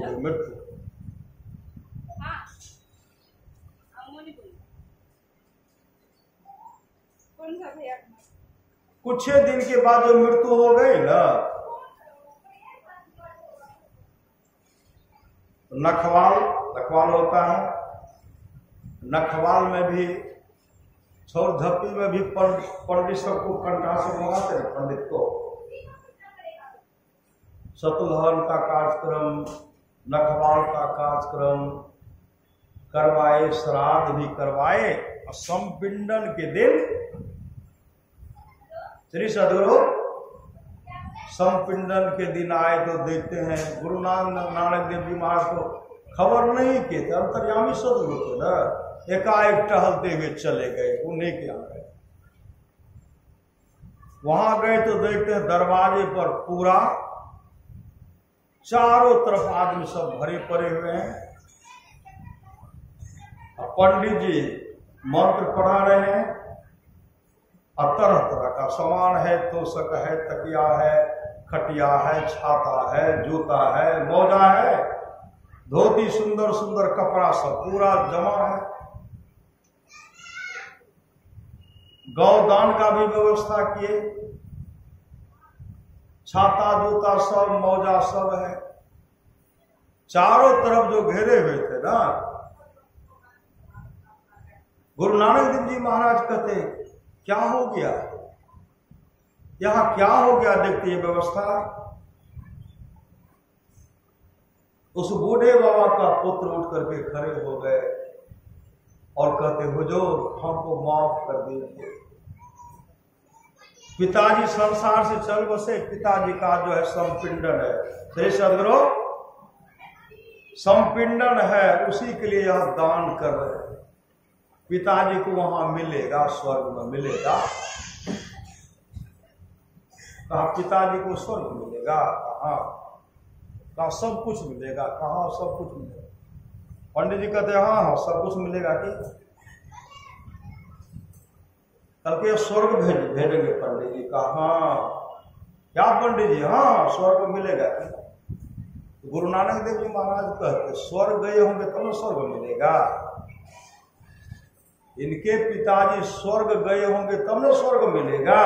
कुछ 6 दिन के बाद जो मृत्यु हो गई ना, नखवाल होता है। नखवाल में भी, छोर धप्पी में भी पंडित सबको कंठासन मंगाते हैं। पंडित को सतुलहन का कार्यक्रम, नखवाल का कार्यक्रम करवाए, श्राद्ध भी करवाए। और संपिंडन के दिन श्री सदगुरु संपिंडन के दिन आए तो देखते हैं गुरु नानक देव जी महाराज को खबर नहीं के थे, अंतर्यामी सदगुरु थे ना। एकाएक टहलते हुए चले गए, उन्हीं के यहाँ गए। वहां गए तो देखते हैं दरवाजे पर पूरा चारों तरफ आदमी सब भरे पड़े हुए हैं। पंडित जी मंत्र पढ़ा रहे हैं और तरह तरह का सामान है, तोशक है, तकिया है, खटिया है, छाता है, जूता है, मोजा है, धोती, सुंदर सुंदर कपड़ा सब पूरा जमा है। गौदान का भी व्यवस्था किए। छाता, जूता सब, मौजा सब है। चारों तरफ जो घेरे हुए थे ना, गुरु नानक देव जी महाराज कहते क्या हो गया, यहां क्या हो गया, देखते ये व्यवस्था। उस बूढ़े बाबा का पुत्र उठ करके खड़े हो गए और कहते हुजूर हमको माफ कर दीजिए। पिताजी संसार से चल बसे, पिताजी का जो है संपिंडन है। श्री सदगुरु संपिंडन है, उसी के लिए यह दान कर रहे हैं। पिताजी को वहां मिलेगा, स्वर्ग में मिलेगा। कहा पिताजी को स्वर्ग मिलेगा, कहा सब कुछ मिलेगा, कहा सब कुछ मिलेगा। पंडित जी कहते हैं हाँ हाँ सब कुछ मिलेगा कि कल के स्वर्ग भेजेंगे पंडित जी का। हाँ क्या पंडित जी, हाँ स्वर्ग मिलेगा कि। गुरु नानक देव जी महाराज कहते स्वर्ग गए होंगे तब तो स्वर्ग मिलेगा। इनके पिताजी स्वर्ग गए होंगे तब न स्वर्ग मिलेगा,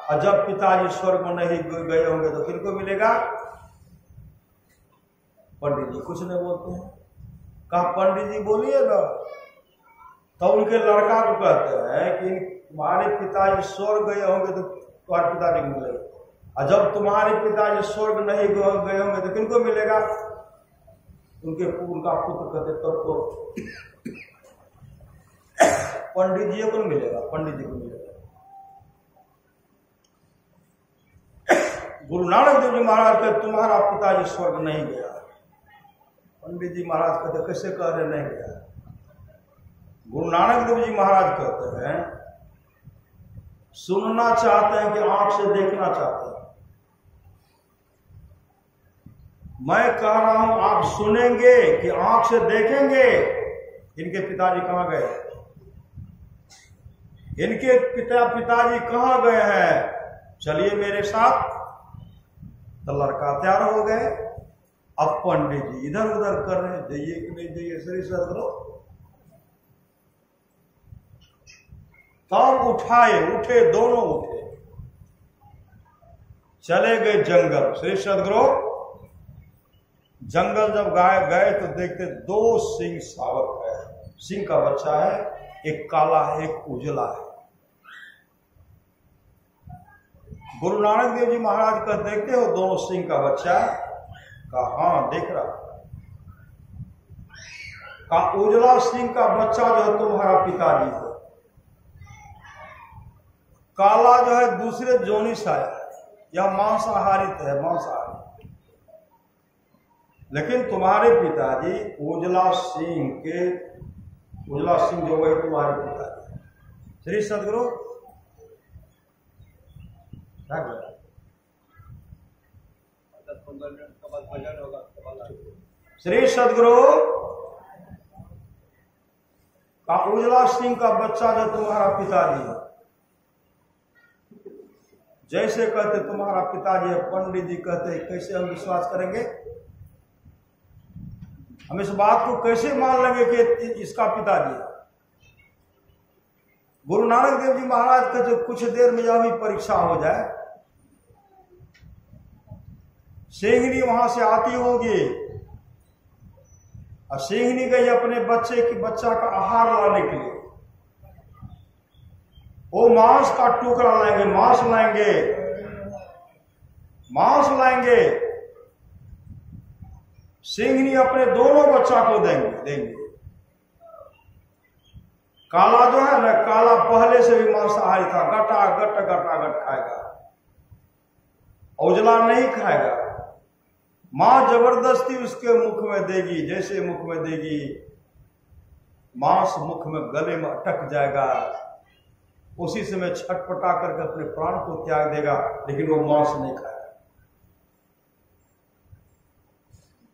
और जब पिताजी स्वर्ग में नहीं गए होंगे तो किनको मिलेगा। पंडित जी कुछ नहीं बोलते हैं। कहा पंडित जी बोलिए ना। तो उनके लड़का को कहते हैं कि तुम्हारे पिताजी स्वर्ग गए होंगे तो तुम्हारे पिताजी को मिलेगा, और जब तुम्हारे पिताजी स्वर्ग नहीं गए होंगे तो किनको मिलेगा। उनका पुत्र कहते तब तो पंडित जी को मिलेगा, पंडित जी को मिलेगा। गुरु नानक देव जी महाराज कहते तुम्हारा पिताजी स्वर्ग नहीं गया। पंडित जी महाराज कहते कैसे कह रहे नहीं गया। गुरु नानक देव जी महाराज कहते हैं सुनना चाहते हैं कि आंख से देखना चाहते हैं। मैं कह रहा हूं आप सुनेंगे कि आंख से देखेंगे। इनके पिताजी कहां गए, इनके पिताजी कहां गए हैं, चलिए मेरे साथ। तो लड़का तैयार हो गए। अब पंडित जी इधर उधर कर रहे हैं, जाइए कि नहीं जाइए, सही सदगुरु। तब उठे, दोनों उठे, चले गए जंगल। श्री सदगुरु जंगल जब गए तो देखते 2 सिंह शावक है, सिंह का बच्चा है, एक काला है एक उजला है। गुरु नानक देव जी महाराज का देखते हो दोनों सिंह का बच्चा, कहा हाँ देख रहा। कहा उजला सिंह का बच्चा जो है तुम्हारा पिताजी है, काला जो है दूसरे जोनी से आया, यह मांसाहारी है, मांसाहारी। लेकिन तुम्हारे पिताजी उजला सिंह जो वही तुम्हारे पिताजी। श्री सदगुरु श्री सदगुरु का उजला सिंह का बच्चा जो तुम्हारा पिताजी है, जैसे कहते तुम्हारा पिताजी है। पंडित जी कहते कैसे हम विश्वास करेंगे, हम इस बात को कैसे मान लेंगे कि इसका पिताजी है। गुरु नानक देव जी महाराज का जो कुछ देर में यह भी परीक्षा हो जाए, सिंहनी वहां से आती होगी और सिंहनी गई अपने बच्चा का आहार लाने के लिए। वो मांस का टुकड़ा लाएंगे, मांस लाएंगे। सिंहनी अपने दोनों बच्चा को देंगे। काला जो है ना, काला पहले से भी मांसाहारी था, गटा खाएगा, उजला नहीं खाएगा। मां जबरदस्ती उसके मुख में देगी, जैसे मुख में देगी मांस मुख में गले में अटक जाएगा, उसी समय छटपटा करके अपने प्राण को त्याग देगा, लेकिन वो मांस नहीं खाएगा।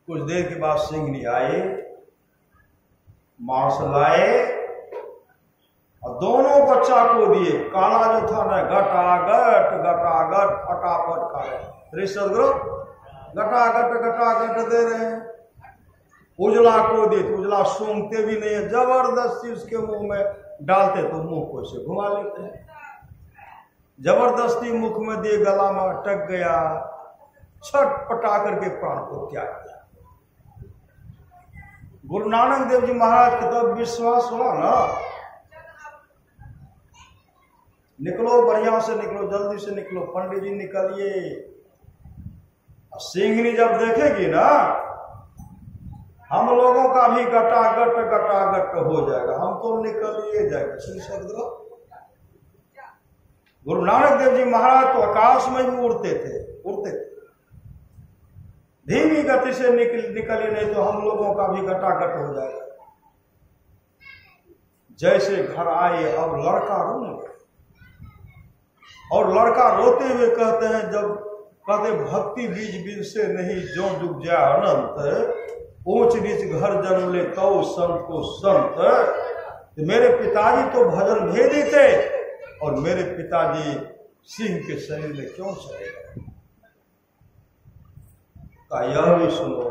कुछ देर के बाद सिंहनी आए, मांस लाए और दोनों बच्चा को दिए। काला जो था ना गटागट फटाफट खा रहे। सदगुरु गटागट दे रहे हैं। उजला को दिए तो उजला सूंघते भी नहीं है, जबरदस्ती उसके मुंह में डालते तो मुंह को से घुमा लेते हैं। जबरदस्ती मुख में दिए, गला में अटक गया, छटपटा करके प्राण को त्याग दिया। गुरु नानक देव जी महाराज के तब विश्वास हुआ ना, निकलो बढ़िया से निकलो, जल्दी से निकलो। पंडित जी निकलिए। सिंहनी जब देखेगी ना, हम लोगों का भी गटागट हो जाएगा, हम तो निकलिए जाएगा। श्री सदगुरु गुरु नानक देव जी महाराज तो आकाश में भी उड़ते थे। धीमी गति से निकले, नहीं तो हम लोगों का भी गटागट हो जाएगा। जैसे घर आए, अब लड़का रोने लगे, और लड़का रोते हुए कहते हैं, जब कहते भक्ति बीज बीज से नहीं जो डूब जाए अनंत, ऊंच नीच घर जन्म ले तो संत को संत। तो मेरे पिताजी तो भजन भेदी थे और मेरे पिताजी सिंह के शरीर में क्यों चले गए? का यह भी सुनो,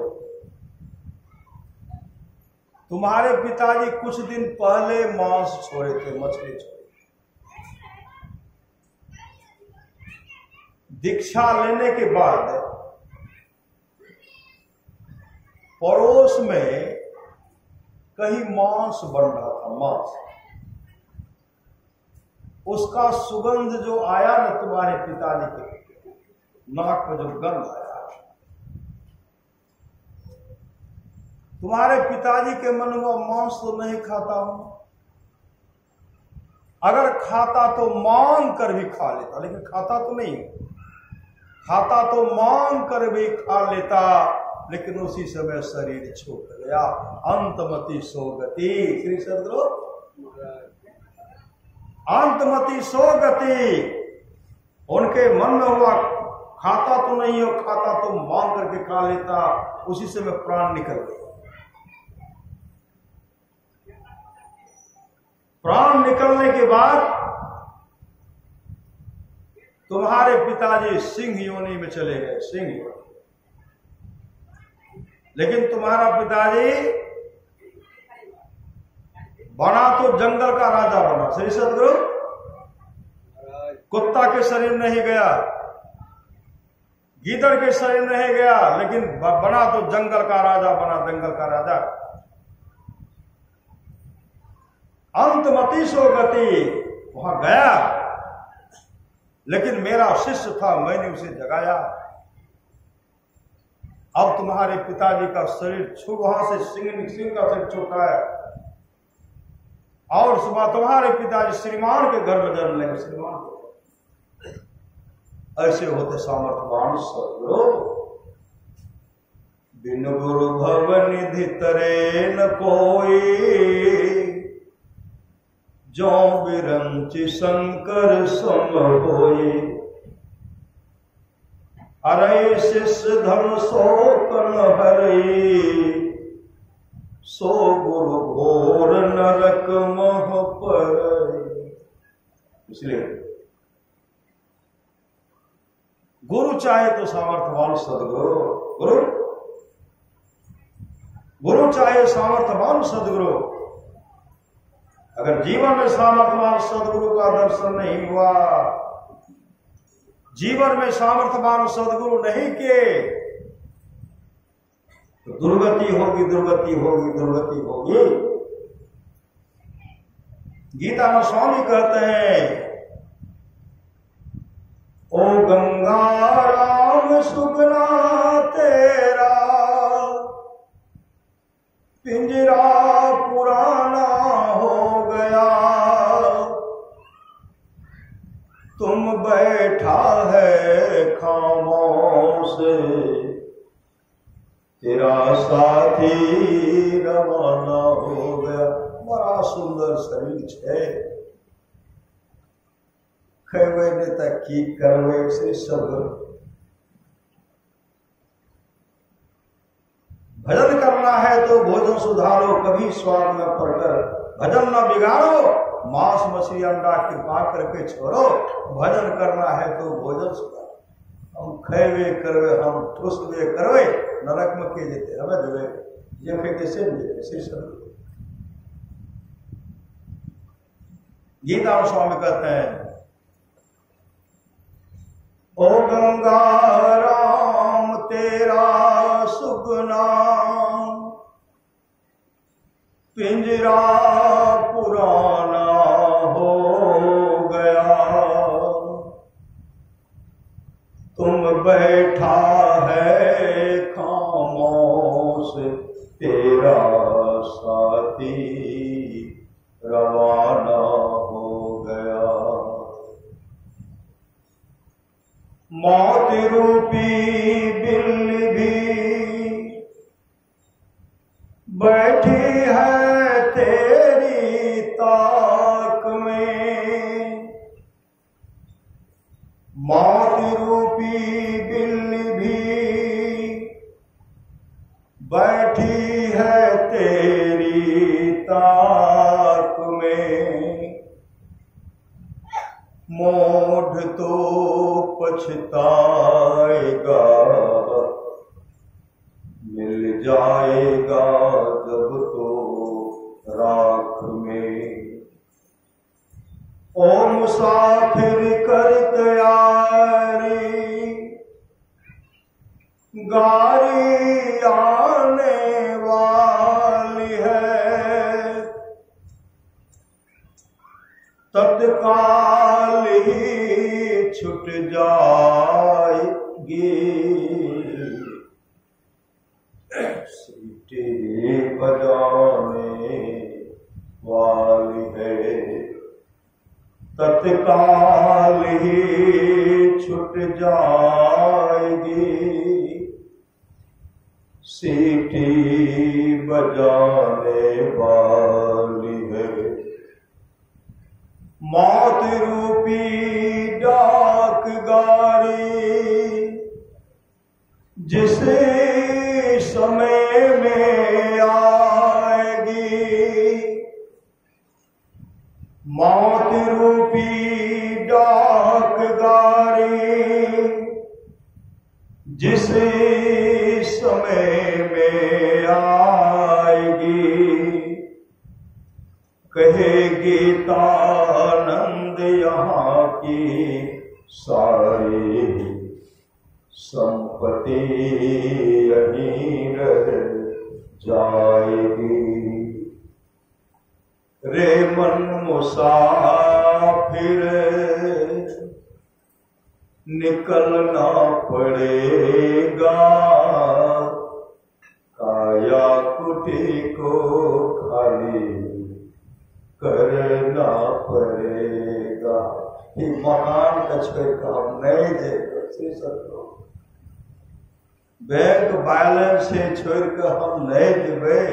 तुम्हारे पिताजी कुछ दिन पहले मांस छोड़े थे, मछली छोड़े। दीक्षा लेने के बाद पड़ोस में कहीं मांस बन रहा था, मांस। उसका सुगंध जो आया ना तुम्हारे पिताजी के नाक पर, जो गंध आया, तुम्हारे पिताजी के मन में मांस तो नहीं खाता हूं, अगर खाता तो मांग कर भी खा लेता, लेकिन खाता तो नहीं, खाता तो मांग कर भी खा लेता, लेकिन उसी समय शरीर छूट गया। अंतमति सोगति, श्री सदगुरु अंतमति सोगति। उनके मन में हुआ खाता तो नहीं हो, खाता तो मांग करके खा लेता, उसी समय प्राण निकल गया। प्राण निकलने के बाद तुम्हारे पिताजी सिंह योनि में चले गए, सिंह योनि। लेकिन तुम्हारा पिताजी बना तो जंगल का राजा बना, श्री सदगुरु। कुत्ता के शरीर नहीं गया, गीदड़ के शरीर नहीं गया, लेकिन बना तो जंगल का राजा बना, जंगल का राजा। अंतमति सोगति, वहां गया, लेकिन मेरा शिष्य था, मैंने उसे जगाया। अब तुम्हारे पिताजी का शरीर वहां से सिंह का शरीर छूटा है, और सुबह तुम्हारे पिताजी श्रीमान के घर में जन्म लेंगे, श्रीमान। ऐसे होते सामर्थ्यवान सदगुरु। बिन गुरु भव निधि तरे न कोई, जो बिरंचि शंकर सम होई। अरे शिष्य धन सो कन हरई, सो गुरु घोर नरक मह पर। इसलिए गुरु चाहे तो सामर्थ्यवान सदगुरु, गुरु चाहे सामर्थ्यवान सदगुरु। अगर जीवन में सामर्थ्यवान सदगुरु का दर्शन नहीं हुआ, जीवन में सामर्थ्यवान सदगुरु नहीं किए, तो दुर्गति होगी, दुर्गति होगी, दुर्गति होगी। गीता में स्वामी कहते हैं, ओ गंगा राम सुगना तेरा, पिंजरा पुराना हो गया। तुम बैठा है खामोश, तेरा साथी रवाना हो गया। बड़ा सुंदर शरीर है, खेवे ने तक की करवे से सब। भजन करना है तो भोजन सुधारो, कभी स्वाद न पड़कर। भजन न बिगाड़ो, मांस मछली अंडा कृपा करके छोड़ो। भजन करना है तो भोजन सुधारो। हम खेवे करवे, हम ठुसवे करवे, नरक में के देते हमें जुए ये फेंके से गीता स्वामी कहते हैं, ओ गंगा राम तेरा सुगना, पिंजरा पुराना हो गया। तुम बैठा है खामोश, तेरा साथी रवाना हो गया। मौत रूपी बिल्ली भी बैठी है तेरी ताक में। मौत रूपी बिल्ली भी बैठी राख में, मोढ़ तो पछताएगा, मिल जाएगा जब तो राख में। ओ मुसाफिर कर तैयारी, गाड़ी आने वाली है, तत्काल ही छूट जाएगी। सीटी बजाने वाली है, तत्काल ही छूट जाएगी। सीटी बजाने वाली है, मौत रूपी डाक गाड़ी जिस समय में आएगी। मौत रूपी डाक गाड़ी जिस समय में आएगी। कहे गीतानंद यहाँ की सारी संपत्ति यहीं रह जाएगी। रे मन मुसाफिर निकलना पड़ेगा, काया कुटी को खाली करना पड़ेगा। ये मकान का छोड़ हम नहीं देगा, बैंक बैलेंस से छोड़ कर हम नहीं देवे।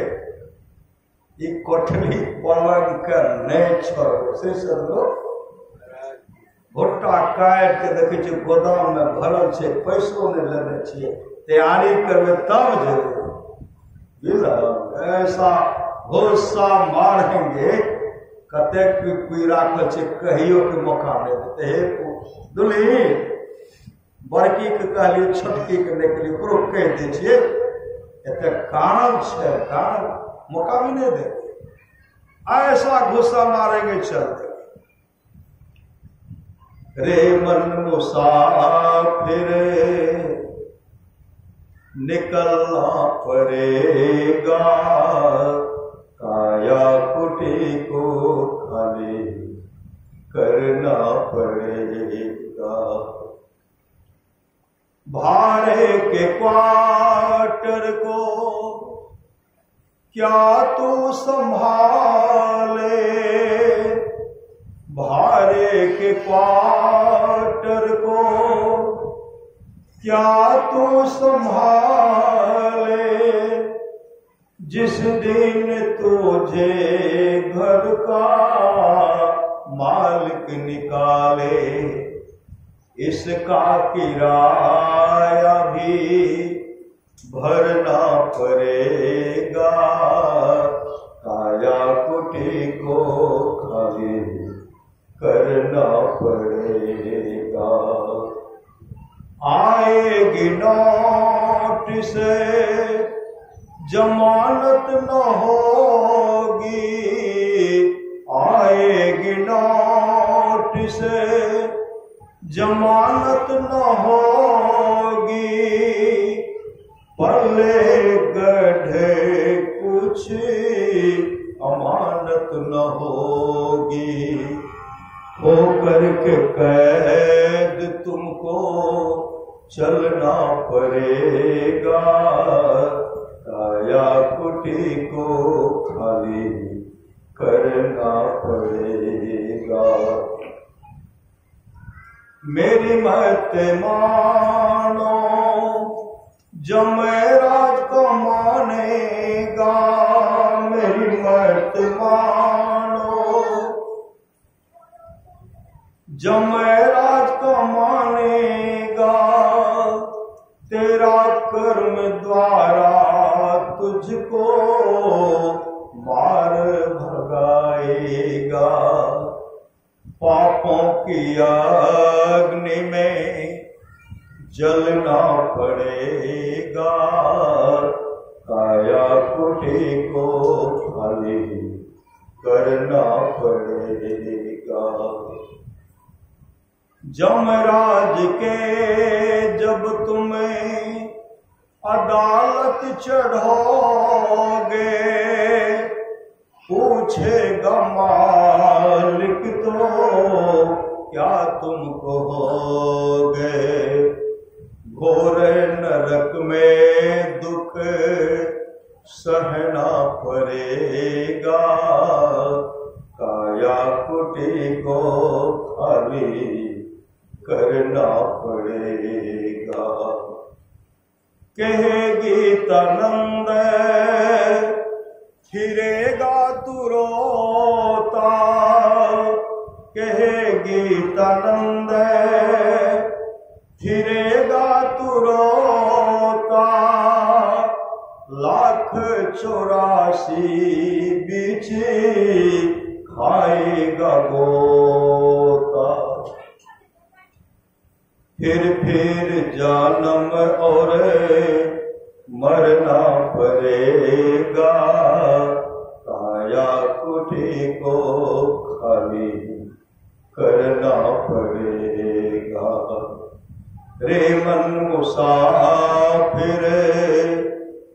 ये कोठरी पलंग के नहीं छोड़ो से सब भुट्टा काट के देखे छे गोदाम में भरल छे, पैसों नहीं लेने छे, तैयारी करवे तब जेबे। ऐसा भरोसा मारेंगे कते कोई राखल छे कहियो के मौका नहीं देते। हे दुल्ही बड़की के कहलिए छोटकी के नहीं कहलिए, ओकरो कह दे छिए एते कारण छे, कारण मौका भी नहीं दे। ऐसा गुस्सा मारेंगे चलते। रे मन मुसाफिर निकलना पड़ेगा, काया कुटी को खाली करना पड़ेगा। भाड़े के क्वार्टर को क्या तू संभाले, भाड़े के क्वार्टर को क्या तू संभाले। जिस दिन तुझे घर का मालिक निकाले, इसका किराया भी भरना पड़ेगा। काया कुटी को खाली करना पड़ेगा। आएगी नोटिस जमानत न होगी, आएगी नोटिस जमानत न होगी। पल्ले गढ़े कुछ अमानत न होगी। होकर के कैद तुमको चलना पड़ेगा। काया कुटी को खाली करना पड़ेगा। मेरी मत मानो जमैराज को मानेगा। मेरी मत मानो जमैराज को मानेगा। तेरा कर्म द्वारा तुझको मार भर पापों की अग्नि में जलना पड़ेगा, काया कुटी को खाली करना पड़ेगा। जमराज के जब तुम्हें अदालत चढ़ोगे, पूछेगा मालिक तो क्या तुम कहोगे। घोर नरक में दुख सहना पड़ेगा, काया कुटी को खाली करना पड़ेगा। कहेगी तनंद फिरेगा तू रोता, कहेगी तनंद फिरेगा तू रोता। 1,84 बीच खाएगा गोता। फिर जन्म और मरना पड़ेगा, काया कुटी को खाली करना पड़ेगा। रे मन मुसाफिर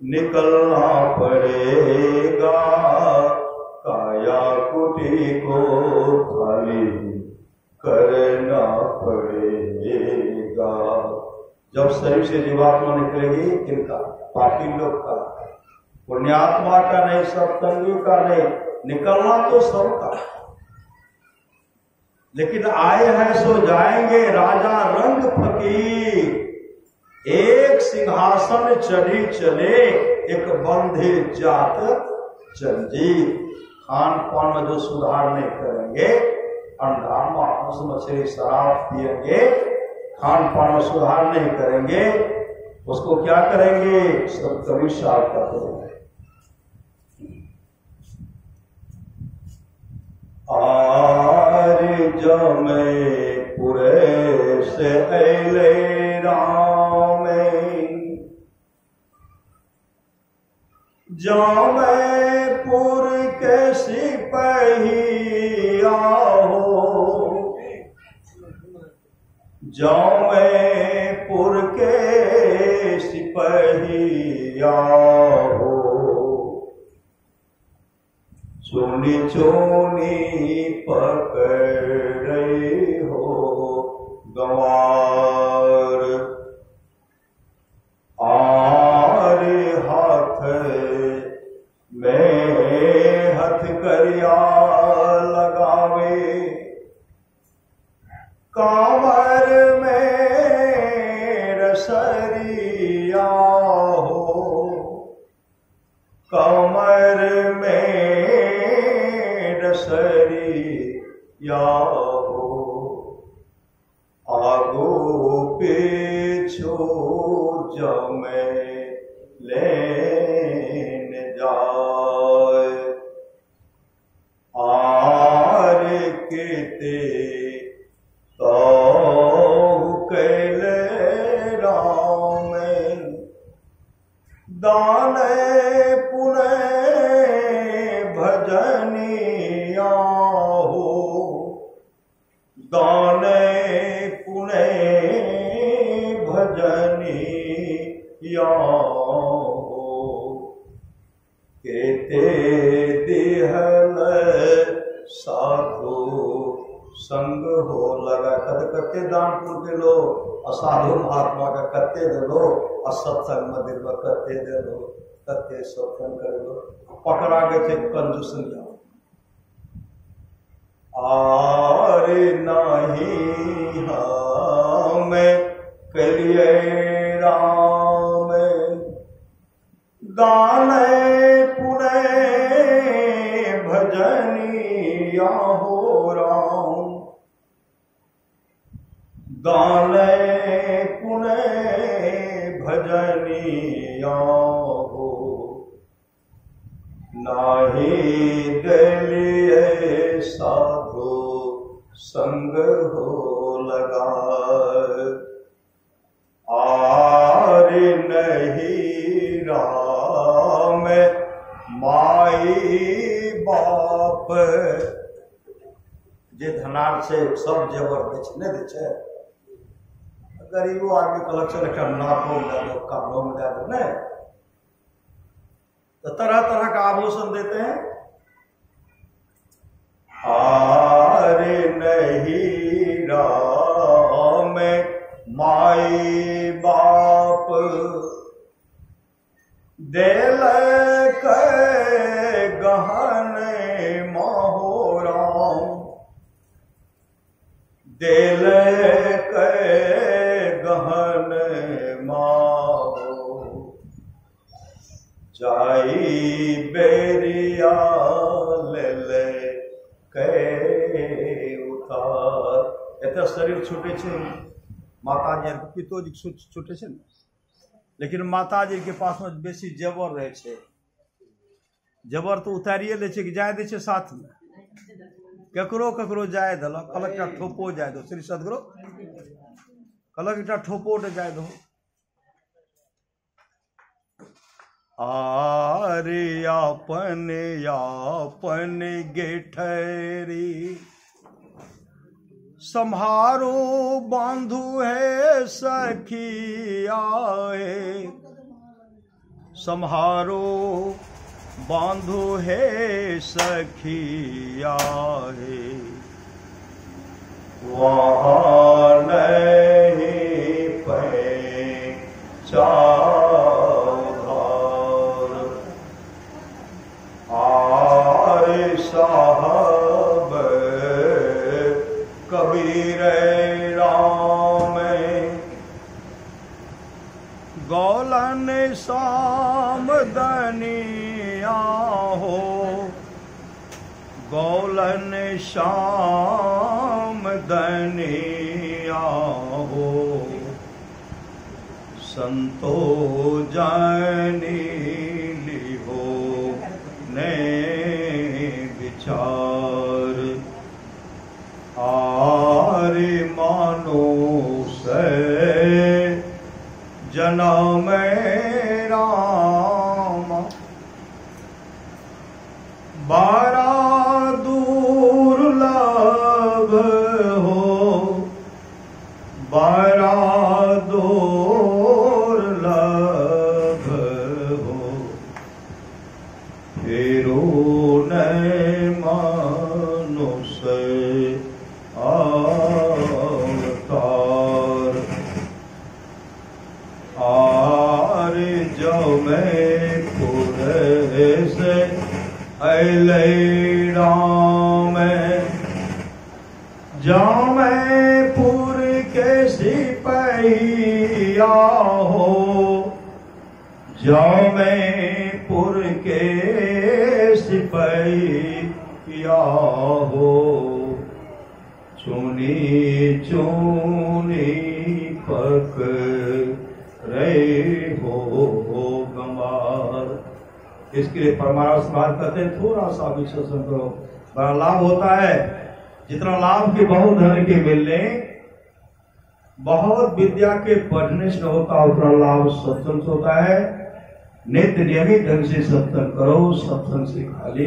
निकलना पड़ेगा, काया कुटी को खाली करना पड़ेगा। जब शरीर से जीवात्मा निकलेगी, किनका? पापी लोग का, पुण्यात्मा का नहीं, सत्संगी का नहीं। निकलना तो सबका, लेकिन आए हैं सो जाएंगे। राजा रंग फकीर एक सिंहासन चढ़ी चले, एक बंधे जात चंजीर। खान पान में जो सुधार नहीं करेंगे, अंडा मांस मछली शराब पिएंगे, खान पान में सुधार नहीं करेंगे, उसको क्या करेंगे? सब कभी साफ कर देंगे। आरे जमे पुरे से अले राम, जौनपुर के सिपहिया हो, जौनपुर के सिपहिया हो। चुनी चुनी पकड़े हो गंवार, आरे हाथ में हथकरिया लगावे, कांवर में रसरिया हो, कमर में रसरिया हो। आगो पीछू जमे लेन जाए, आर केते तो कैले राम। दाने पुणे भजनिया हो, दाने पुणे भजनिया हो। केते दिहल साधु संग हो लगा। कते दानपुर के लोग असाधु महात्मा का कते दे लो, असत्संग मंदिर में कते दे लो, कते सत्संग कर लो। पकड़ा गए थे कंजूसनिया। आरे नहीं हमें करिए राम, दाने पुणे भजनिया हो राम, दाने पुणे भजनिया हो। नाही दलिए साधु संग हो लगा, आर नहीं राम माई बाप। जे धनार से सब जेवर दै छै, नहीं दै छै? गरीबो आदमी कहलक चल एकटा नाको में दे दो, कानों में दे दो, नहीं तो तरह तरह का आभूषण देते हैं। आर नहीं राम माई बाप, देल के गहन महोराम, देल के गहन माहो, जाई बेरिया ले के उतार। एत शरीर छूटे छै, माताजी पितोजी छूटे छै, लेकिन माताजी के पास में बेसी जेवर रहे छै। जेवर तो उतारिए ले छै कि जाय दै छै साथ में, केकरो केकरो जाय देलक, कहलक एकटा ठोपो जाय दो, श्री सदगुरु कहलक एकटा ठोपो जाय दो। आरे अपन अपन गेठरी, सम्हारो बांधु है सखिया, सम्हारो बांधु है सखिया, वहाँ नहीं पहचान, आर साहब कबीर राम, गौलन सामदनिया हो, गौलन शाम दनिया हो, संतो जानी लिहो ने विचार, आरे मानो से जनम राम, बारा दुर्लभ हो, बारा दुर्लभ हो, फेरो न मानुष अवतार, आर जो मैं पुरे से अले राम, जामैपुर के सिपहिया हो, जामैपुर के सिपहिया हो, चुनी चुनी पक रहे हो गंवार। इसके लिए परमार्थ बात करते हैं, थोड़ा सा विश्वास करो, बड़ा लाभ होता है। जितना लाभ के बहुत धन के मिलने, बहुत विद्या के पढ़ने से होता, उतना लाभ सत्संग से होता है। नित्य नियमित ढंग से सत्संग करो, सत्संग से खाली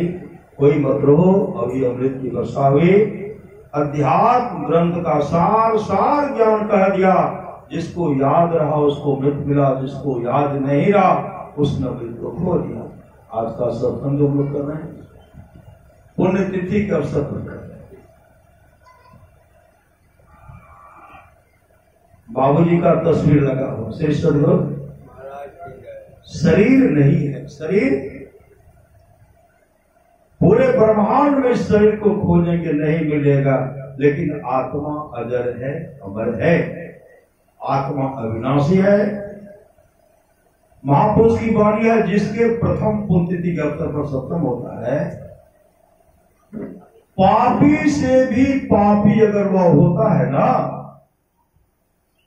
कोई मत रहो। अभी अमृत की वर्षा हुई, अध्यात्म ग्रंथ का सार सार ज्ञान कह दिया। जिसको याद रहा उसको अमृत मिला, जिसको याद नहीं रहा उसने अमृत को खो दिया। आज का सत्संग जो हम लोग कर रहे हैं, पुण्यतिथि के अवसर पर कर रहे हैं। बाबूजी का तस्वीर लगा हो, श्री सदगुरु। शरीर नहीं है, शरीर पूरे ब्रह्मांड में शरीर को खोजेंगे नहीं मिलेगा, लेकिन आत्मा अजर है, अमर है, आत्मा अविनाशी है। महापुरुष की वाणी है, जिसके प्रथम पुण्यतिथि के अवसर पर सत्संग होता है, पापी से भी पापी अगर वह होता है ना,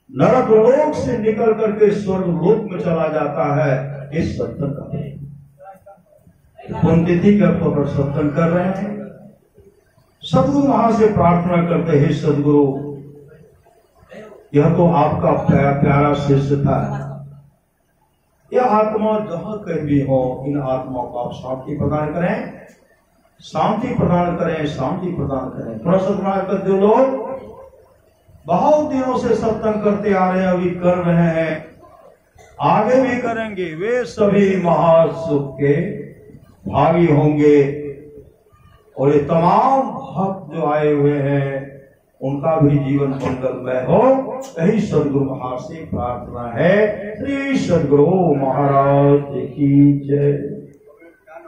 नरक लोक से निकल करके स्वर्ग लोक में चला जाता है। इस सत्संग का पुण्यतिथि के अवसर पर सत्संग कर रहे हैं। सदगुरु महाराज से प्रार्थना करते हैं, सदगुरु यह तो आपका प्यारा शिष्य था, यह आत्मा जहां कहीं भी हो, इन आत्माओं को आप शांति प्रदान करें, शांति प्रदान करें, शांति प्रदान करें। थोड़ा सा जो लोग बहुत दिनों से सत्संग करते आ रहे हैं, अभी कर रहे हैं, आगे भी करेंगे, वे सभी महासुख के भागी होंगे। और ये तमाम भक्त जो आए हुए हैं उनका भी जीवन मंगलमय हो, यही सदगुरु महाराज से प्रार्थना है। श्री सदगुरु महाराज की जय।